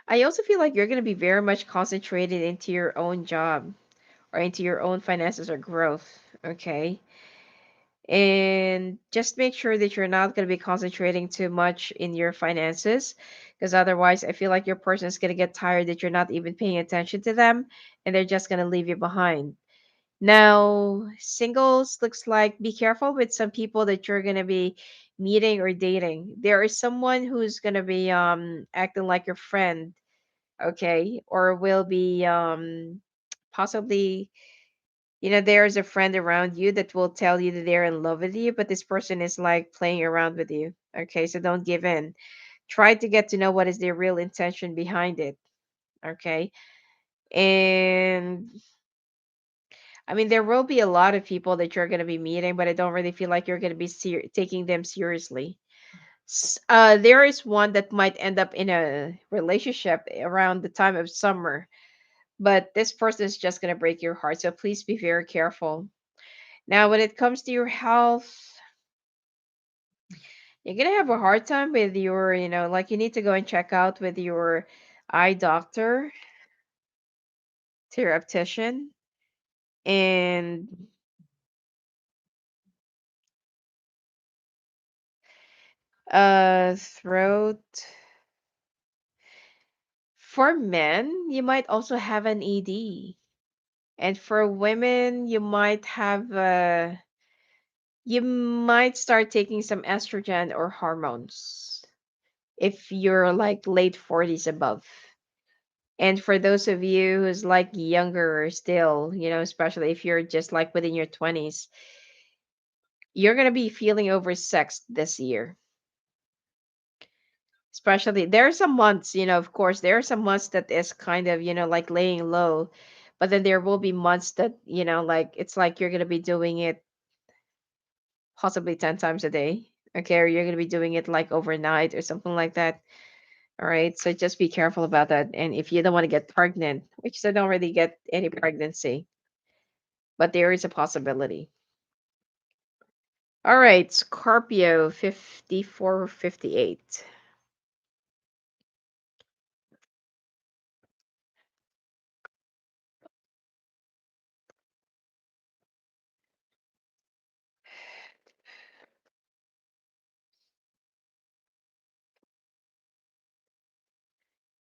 I also feel like you're going to be very much concentrated into your own job or into your own finances or growth. Okay. And just make sure that you're not going to be concentrating too much in your finances, because otherwise I feel like your person is going to get tired that you're not even paying attention to them, and they're just going to leave you behind. Now, singles looks like be careful with some people that you're going to be meeting or dating. There is someone who's going to be acting like your friend, okay, or will be possibly there's a friend around you that will tell you that they're in love with you, but this person is like playing around with you. Okay, so don't give in. Try to get to know what is their real intention behind it. Okay. And I mean, there will be a lot of people that you're going to be meeting, but I don't really feel like you're going to be taking them seriously. There is one that might end up in a relationship around the time of summer, but this person is just going to break your heart. So please be very careful. Now, when it comes to your health, you're gonna have a hard time with your, like you need to go and check out with your eye doctor, to your optician, and throat. For men, you might also have an ED, and for women, you might start taking some estrogen or hormones if you're like late 40s above. And for those of you who's like younger still, especially if you're just like within your 20s, you're going to be feeling oversexed this year. Especially there are some months, of course, there are some months that is kind of, like laying low, but then there will be months that, like it's like you're going to be doing it possibly 10 times a day. Okay, or you're going to be doing it like overnight or something like that. All right. So just be careful about that. And if you don't want to get pregnant, which I don't really get any pregnancy, but there is a possibility. All right. Scorpio 5458.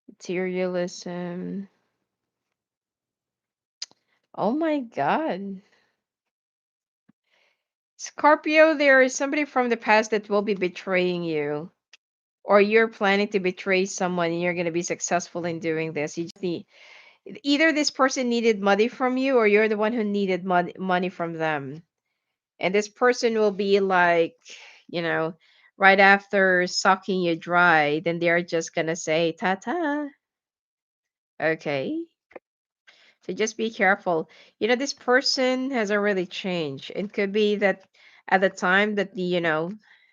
Materialism. Oh my God. Scorpio, there is somebody from the past that will be betraying you. Or you're planning to betray someone and you're going to be successful in doing this. You just need either this person needed money from you or you're the one who needed money from them. And this person will be like, you know, right after sucking you dry, then they're just going to say, ta ta. Okay. So just be careful. This person hasn't really changed. It could be that at the time that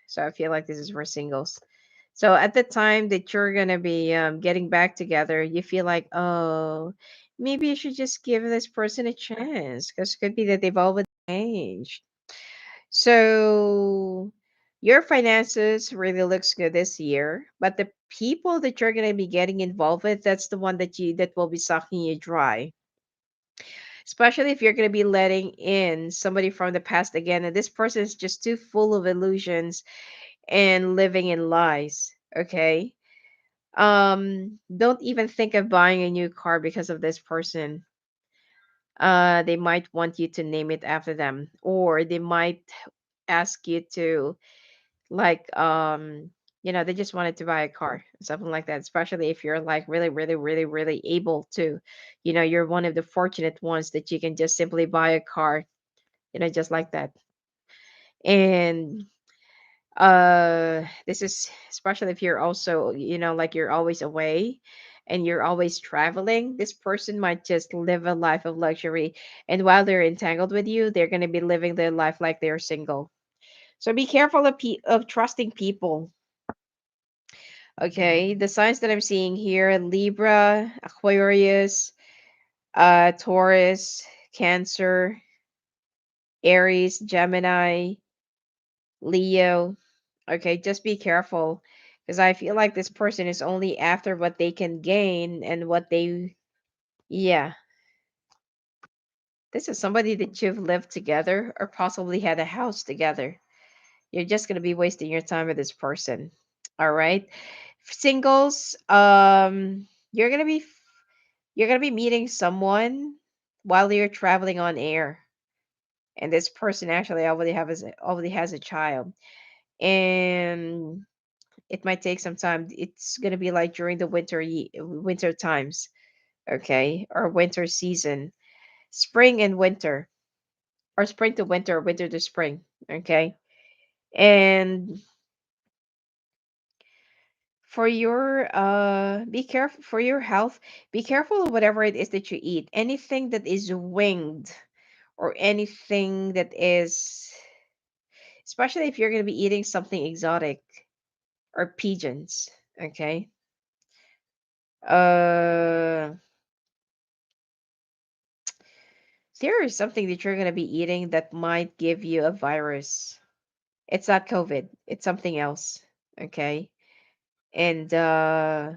so I feel like this is for singles. So at the time that you're gonna be getting back together, you feel like, oh, maybe you should just give this person a chance because it could be that they've already changed. So your finances really looks good this year, but the people that you're gonna be getting involved with, that's the one that will be sucking you dry, especially if you're going to be letting in somebody from the past again and this person is just too full of illusions and living in lies. Okay. Don't even think of buying a new car because of this person. They might want you to name it after them, or they might ask you to, like, they just wanted to buy a car, something like that, especially if you're like really really really really able to, you're one of the fortunate ones that you can just simply buy a car, just like that. And this is especially if you're also, like you're always away and you're always traveling. This person might just live a life of luxury, and while they're entangled with you, they're going to be living their life like they're single. So be careful of trusting people. Okay, the signs that I'm seeing here: Libra, Aquarius, Taurus, Cancer, Aries, Gemini, Leo. Okay, just be careful because I feel like this person is only after what they can gain and what they, yeah. This is somebody that you've lived together or possibly had a house together. You're just going to be wasting your time with this person. All right. Singles, you're going to be meeting someone while you're traveling on air. And this person actually already has a child. And it might take some time. It's gonna be like during the winter times, okay, or winter season, spring and winter, or spring to winter, or winter to spring, okay. And for your be careful for your health. Be careful of whatever it is that you eat. Anything that is winged or anything that is, especially if you're gonna be eating something exotic or pigeons, okay. Uh There is something that you're going to be eating that might give you a virus. It's not COVID, it's something else. Okay. And I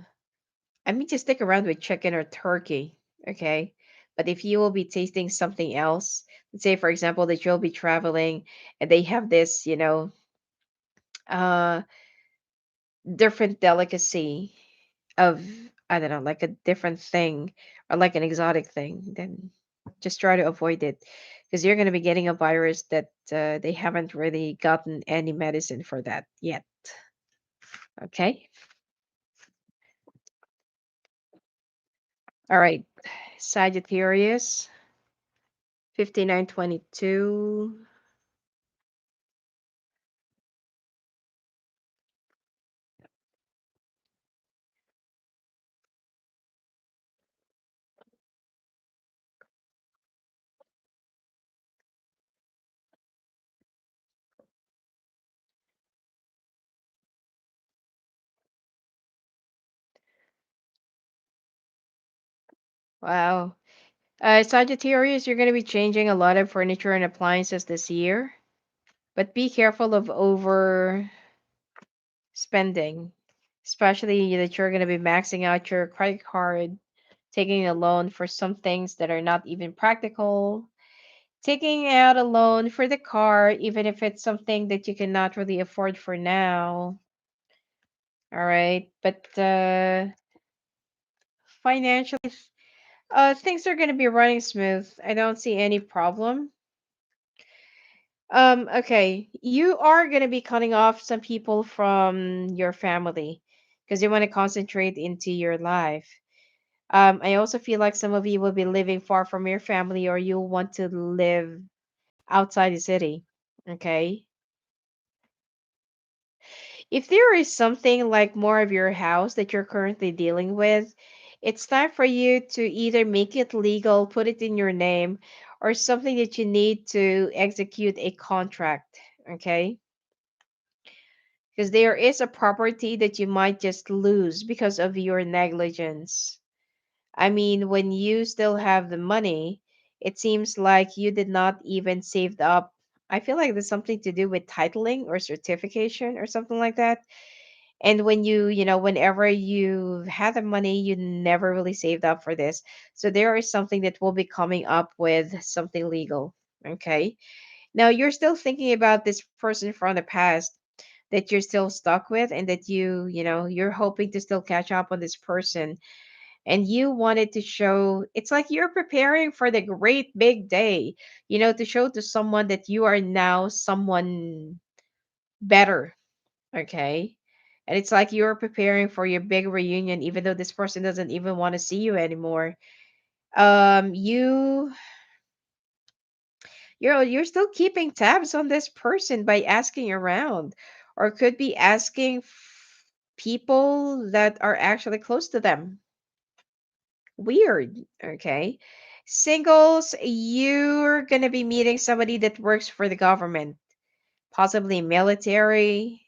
mean, just stick around with chicken or turkey. Okay. But if you will be tasting something else, let's say, for example, that you'll be traveling and they have this, uh, different delicacy of, I don't know, like a different thing or like an exotic thing, then just try to avoid it because you're going to be getting a virus that they haven't really gotten any medicine for that yet. Okay. All right. Sagittarius 5922. Wow. Sagittarius, you're going to be changing a lot of furniture and appliances this year, but be careful of overspending, especially that you're going to be maxing out your credit card, taking a loan for some things that are not even practical, taking out a loan for the car, even if it's something that you cannot really afford for now. All right. But financially, things are going to be running smooth. I don't see any problem. Okay. You are going to be cutting off some people from your family because you want to concentrate into your life. I also feel like some of you will be living far from your family or you'll want to live outside the city. Okay. If there is something like more of your house that you're currently dealing with, it's time for you to either make it legal, put it in your name, or something that you need to execute a contract. Okay. Because there is a property that you might just lose because of your negligence. I mean, when you still have the money, it seems like you did not even save up. I feel like there's something to do with titling or certification or something like that. And when whenever you had the money, you never really saved up for this. So there is something that will be coming up with something legal. Okay. Now you're still thinking about this person from the past that you're still stuck with and that you're hoping to still catch up on this person and you wanted to show it's like you're preparing for the great big day, to show to someone that you are now someone better. Okay. And it's like you're preparing for your big reunion even though this person doesn't even want to see you anymore. You're still keeping tabs on this person by asking around, or could be asking people that are actually close to them. Weird. Okay. Singles, you're going to be meeting somebody that works for the government, possibly military,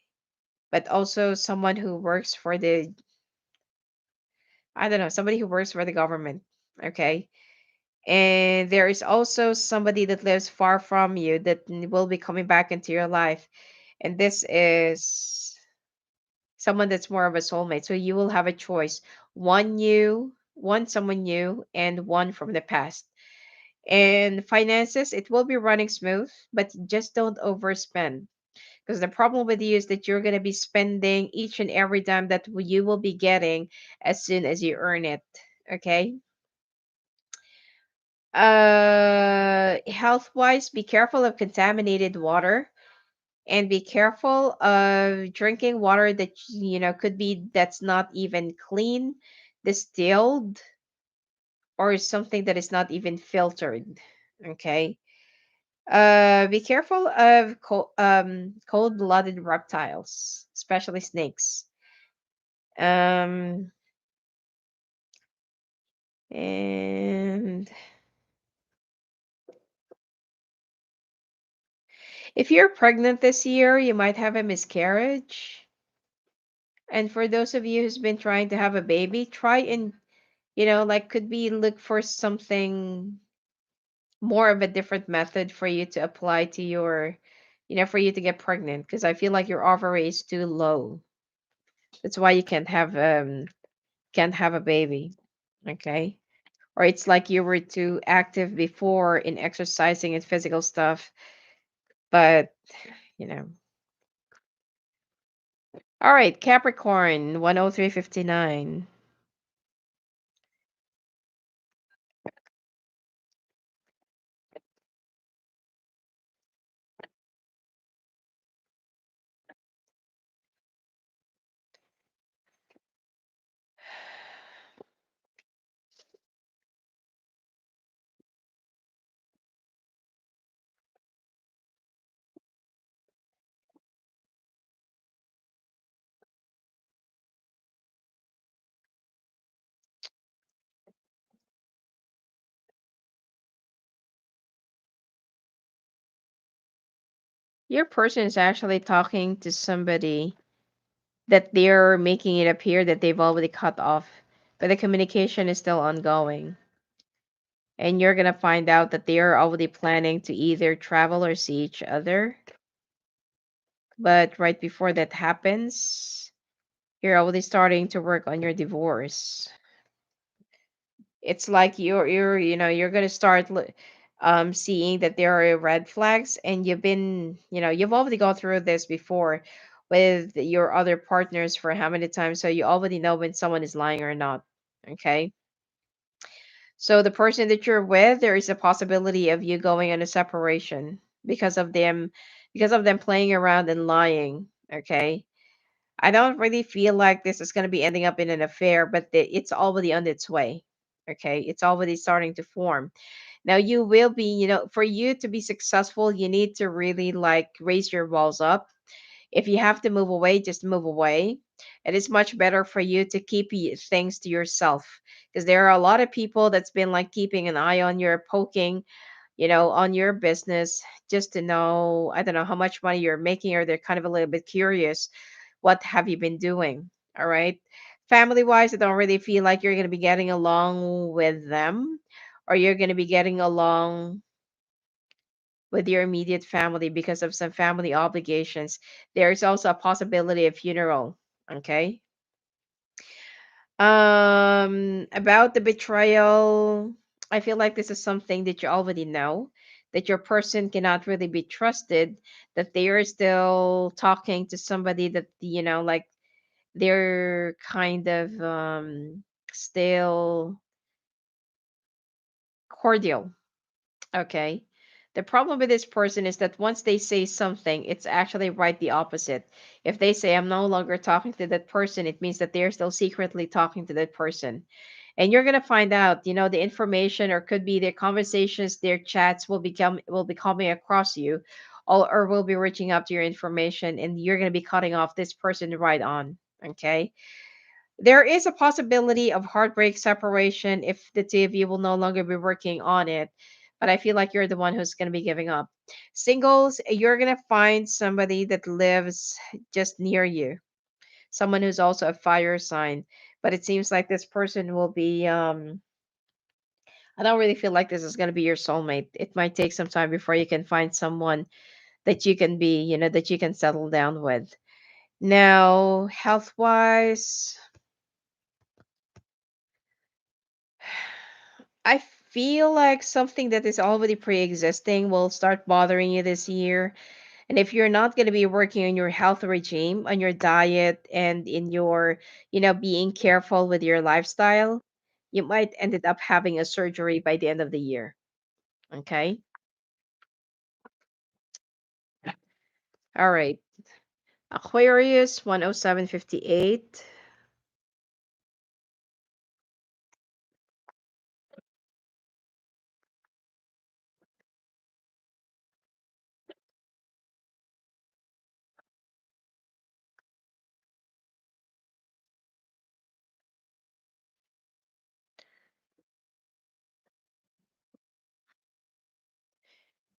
but also someone who works for I don't know, somebody who works for the government. Okay. And there is also somebody that lives far from you that will be coming back into your life. And this is someone that's more of a soulmate. So you will have a choice, one someone new, and one from the past. And finances, it will be running smooth, but just don't overspend. Because the problem with you is that you're going to be spending each and every dime that you will be getting as soon as you earn it. Okay. Health wise, be careful of contaminated water and be careful of drinking water that could be that's not even clean, distilled, or something that is not even filtered. Okay. Be careful of cold-blooded reptiles, especially snakes. Um, and if you're pregnant this year, you might have a miscarriage. And for those of you who's been trying to have a baby, try and like could be look for something more of a different method for you to apply to your, for you to get pregnant. Because I feel like your ovary is too low. That's why you can't have a baby. Okay. Or it's like you were too active before in exercising and physical stuff, but you know. All right, Capricorn 10359. Your person is actually talking to somebody that they're making it appear that they've already cut off, but the communication is still ongoing. And you're gonna find out that they are already planning to either travel or see each other. But right before that happens, you're already starting to work on your divorce. It's like you're gonna start seeing that there are red flags, and you've already gone through this before with your other partners for how many times, so you already know when someone is lying or not. Okay. So the person that you're with, there is a possibility of you going on a separation because of them playing around and lying. Okay. I don't really feel like this is going to be ending up in an affair, but it's already on its way. Okay. It's already starting to form. Now, you will be, for you to be successful, you need to really like raise your walls up. If you have to move away, just move away. It is much better for you to keep things to yourself, because there are a lot of people that's been like keeping an eye on your poking, on your business, just to know, I don't know how much money you're making, or they're kind of a little bit curious. What have you been doing? All right. Family wise, I don't really feel like you're going to be getting along with them, or you're going to be getting along with your immediate family because of some family obligations. There's also a possibility of funeral. Okay. About the betrayal, I feel like this is something that you already know, that your person cannot really be trusted, that they are still talking to somebody that, like they're kind of still cordial. Okay. The problem with this person is that once they say something, it's actually right the opposite. If they say, I'm no longer talking to that person, it means that they're still secretly talking to that person. And you're gonna find out, the information, or could be their conversations, their chats will be coming across you, or will be reaching up to your information, and you're gonna be cutting off this person right on. Okay. There is a possibility of heartbreak separation if the two of you will no longer be working on it. But I feel like you're the one who's going to be giving up. Singles, you're going to find somebody that lives just near you, someone who's also a fire sign. But it seems like this person will be, I don't really feel like this is going to be your soulmate. It might take some time before you can find someone that you can be, that you can settle down with. Now, health wise, I feel like something that is already pre-existing will start bothering you this year. And if you're not going to be working on your health regime, on your diet, and in your, being careful with your lifestyle, you might ended up having a surgery by the end of the year. Okay. All right. Aquarius 10758.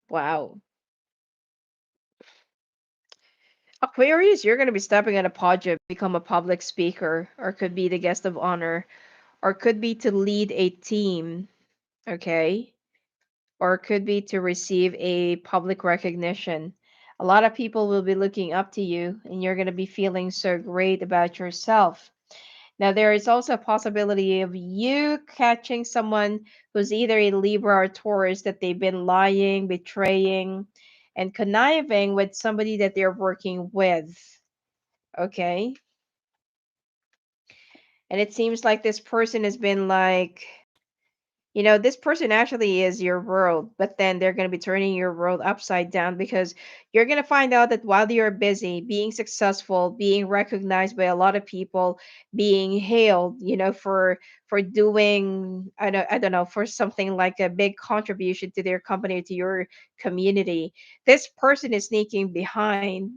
Wow. Aquarius, you're going to be stepping on a podium, become a public speaker, or could be the guest of honor, or could be to lead a team. Okay. Or could be to receive a public recognition. A lot of people will be looking up to you, and you're going to be feeling so great about yourself. Now, there is also a possibility of you catching someone who's either a Libra or Taurus, that they've been lying, betraying, and conniving with somebody that they're working with. Okay. And it seems like this person has been like, this person actually is your world, but then they're going to be turning your world upside down, because you're going to find out that while you're busy being successful, being recognized by a lot of people, being hailed, for doing, I don't know, for something like a big contribution to their company, to your community, this person is sneaking behind.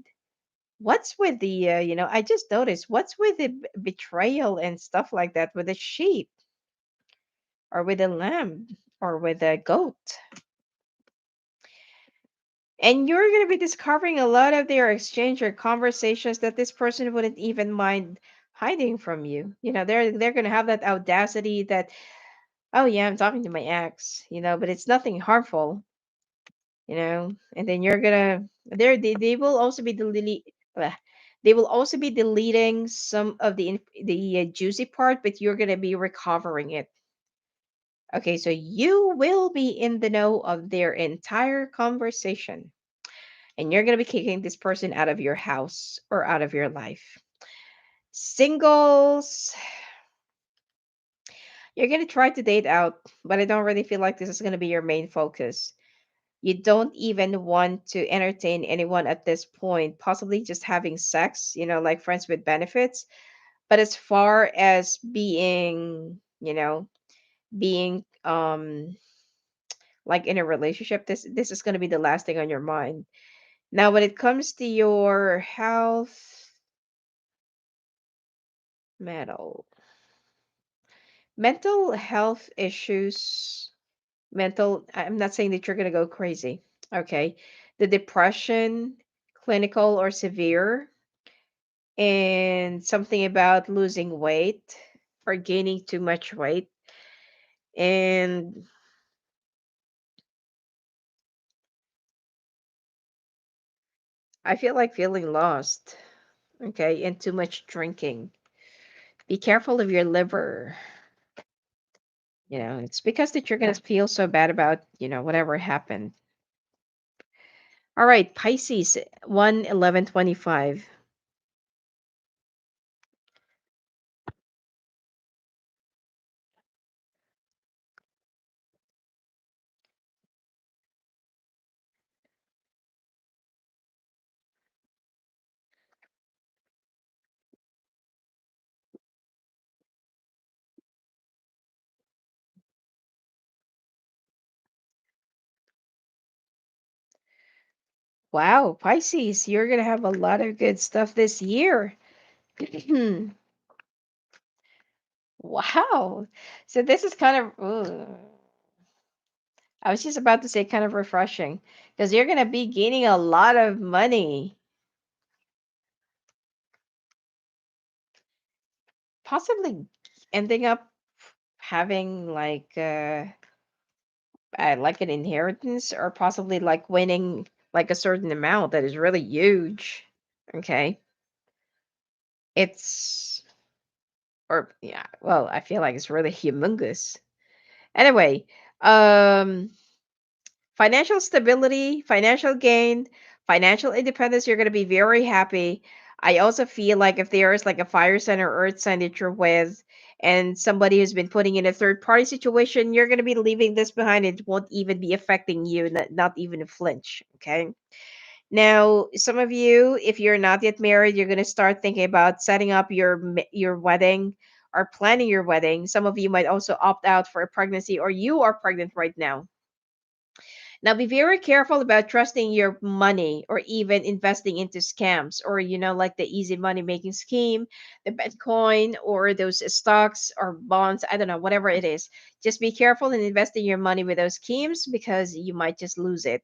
What's with the, I just noticed, what's with the betrayal and stuff like that with the sheep, or with a lamb, or with a goat. And you're going to be discovering a lot of their exchange or conversations that this person wouldn't even mind hiding from you. They're going to have that audacity that, Oh yeah, I'm talking to my ex, but it's nothing harmful. And then you're gonna they will also be they will also be deleting some of the juicy part, but you're gonna be recovering it. Okay, so you will be in the know of their entire conversation, and you're gonna be kicking this person out of your house or out of your life. Singles, you're gonna try to date out, but I don't really feel like this is gonna be your main focus. You don't even want to entertain anyone at this point, possibly just having sex, like friends with benefits. But as far as being like in a relationship, this is going to be the last thing on your mind. Now, when it comes to your health, mental mental health issues, I'm not saying that you're going to go crazy. Okay. The depression, clinical or severe, and something about losing weight or gaining too much weight. And I feel like feeling lost, okay, and too much drinking. Be careful of your liver. It's because that you're going to feel so bad about, whatever happened. All right, Pisces, 1/11/25. Wow, Pisces, you're going to have a lot of good stuff this year. Wow. So this is kind of, I was just about to say kind of refreshing because you're going to be gaining a lot of money, possibly ending up having like an inheritance or possibly like winning like a certain amount that is really huge. Okay. It's or yeah, well, I feel like it's really humongous. Anyway, um financial stability, financial gain, financial independence, you're going to be very happy. I also feel like if there is like a fire sign or earth sign that you're with and somebody who's been putting in a third party situation, you're going to be leaving this behind. It won't even be affecting you, not even a flinch. Okay. Now, some of you, if you're not yet married, you're going to start thinking about setting up your wedding or planning your wedding. Some of you might also opt out for a pregnancy or you are pregnant right now. Now, be very careful about trusting your money or even investing into scams or, like the easy money making scheme, the Bitcoin or those stocks or bonds. I don't know, whatever it is. Just be careful in investing your money with those schemes because you might just lose it.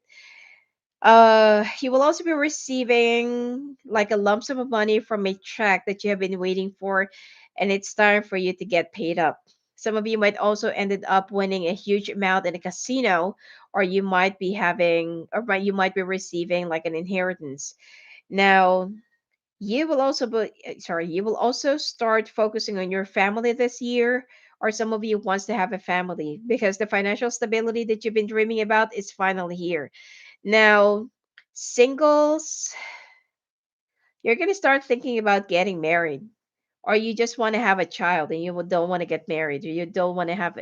You will also be receiving like a lump sum of money from a check that you have been waiting for, and it's time for you to get paid up. Some of you might also ended up winning a huge amount in a casino, or you might be receiving like an inheritance. Now, you will also start focusing on your family this year, or some of you wants to have a family because the financial stability that you've been dreaming about is finally here. Now, singles, you're going to start thinking about getting married, or you just want to have a child and you don't want to get married, or you don't want to have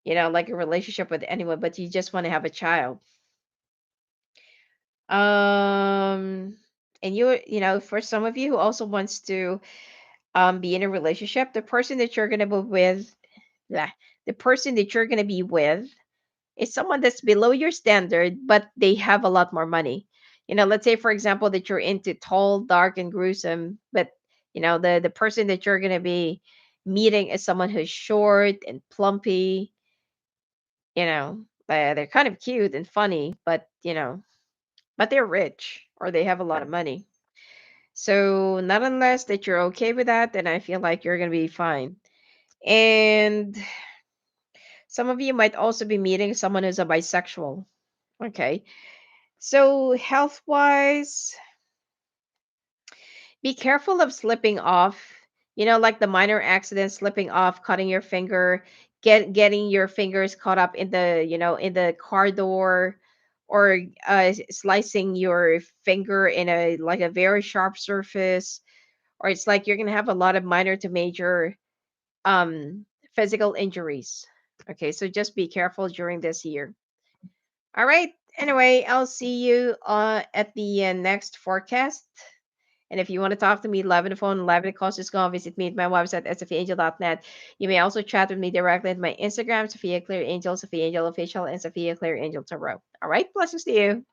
like a relationship with anyone, but you just want to have a child. Um and for some of you who also wants to be in a relationship, yeah, the person that you're going to be with is someone that's below your standard, but they have a lot more money. Let's say, for example, that you're into tall, dark, and gruesome, but the person that you're gonna be meeting is someone who's short and plumpy. They're kind of cute and funny, but they're rich or they have a lot of money. So not unless that you're okay with that, then I feel like you're gonna be fine. And Some of you might also be meeting someone who's a bisexual. Okay. So, health wise, be careful of slipping off. Like the minor accident, slipping off, cutting your finger, getting your fingers caught up in the car door, or slicing your finger in a very sharp surface, or it's like you're gonna have a lot of minor to major physical injuries. Okay, so just be careful during this year. All right. Anyway, I'll see you at the next forecast. And if you want to talk to me live on the phone, live in the call, just go and visit me at my website at sophiaangel.net. You may also chat with me directly at my Instagram, Sophia Claire Angel, Sophia Angel Official, and Sophia Claire Angel Tarot. All right, blessings to you.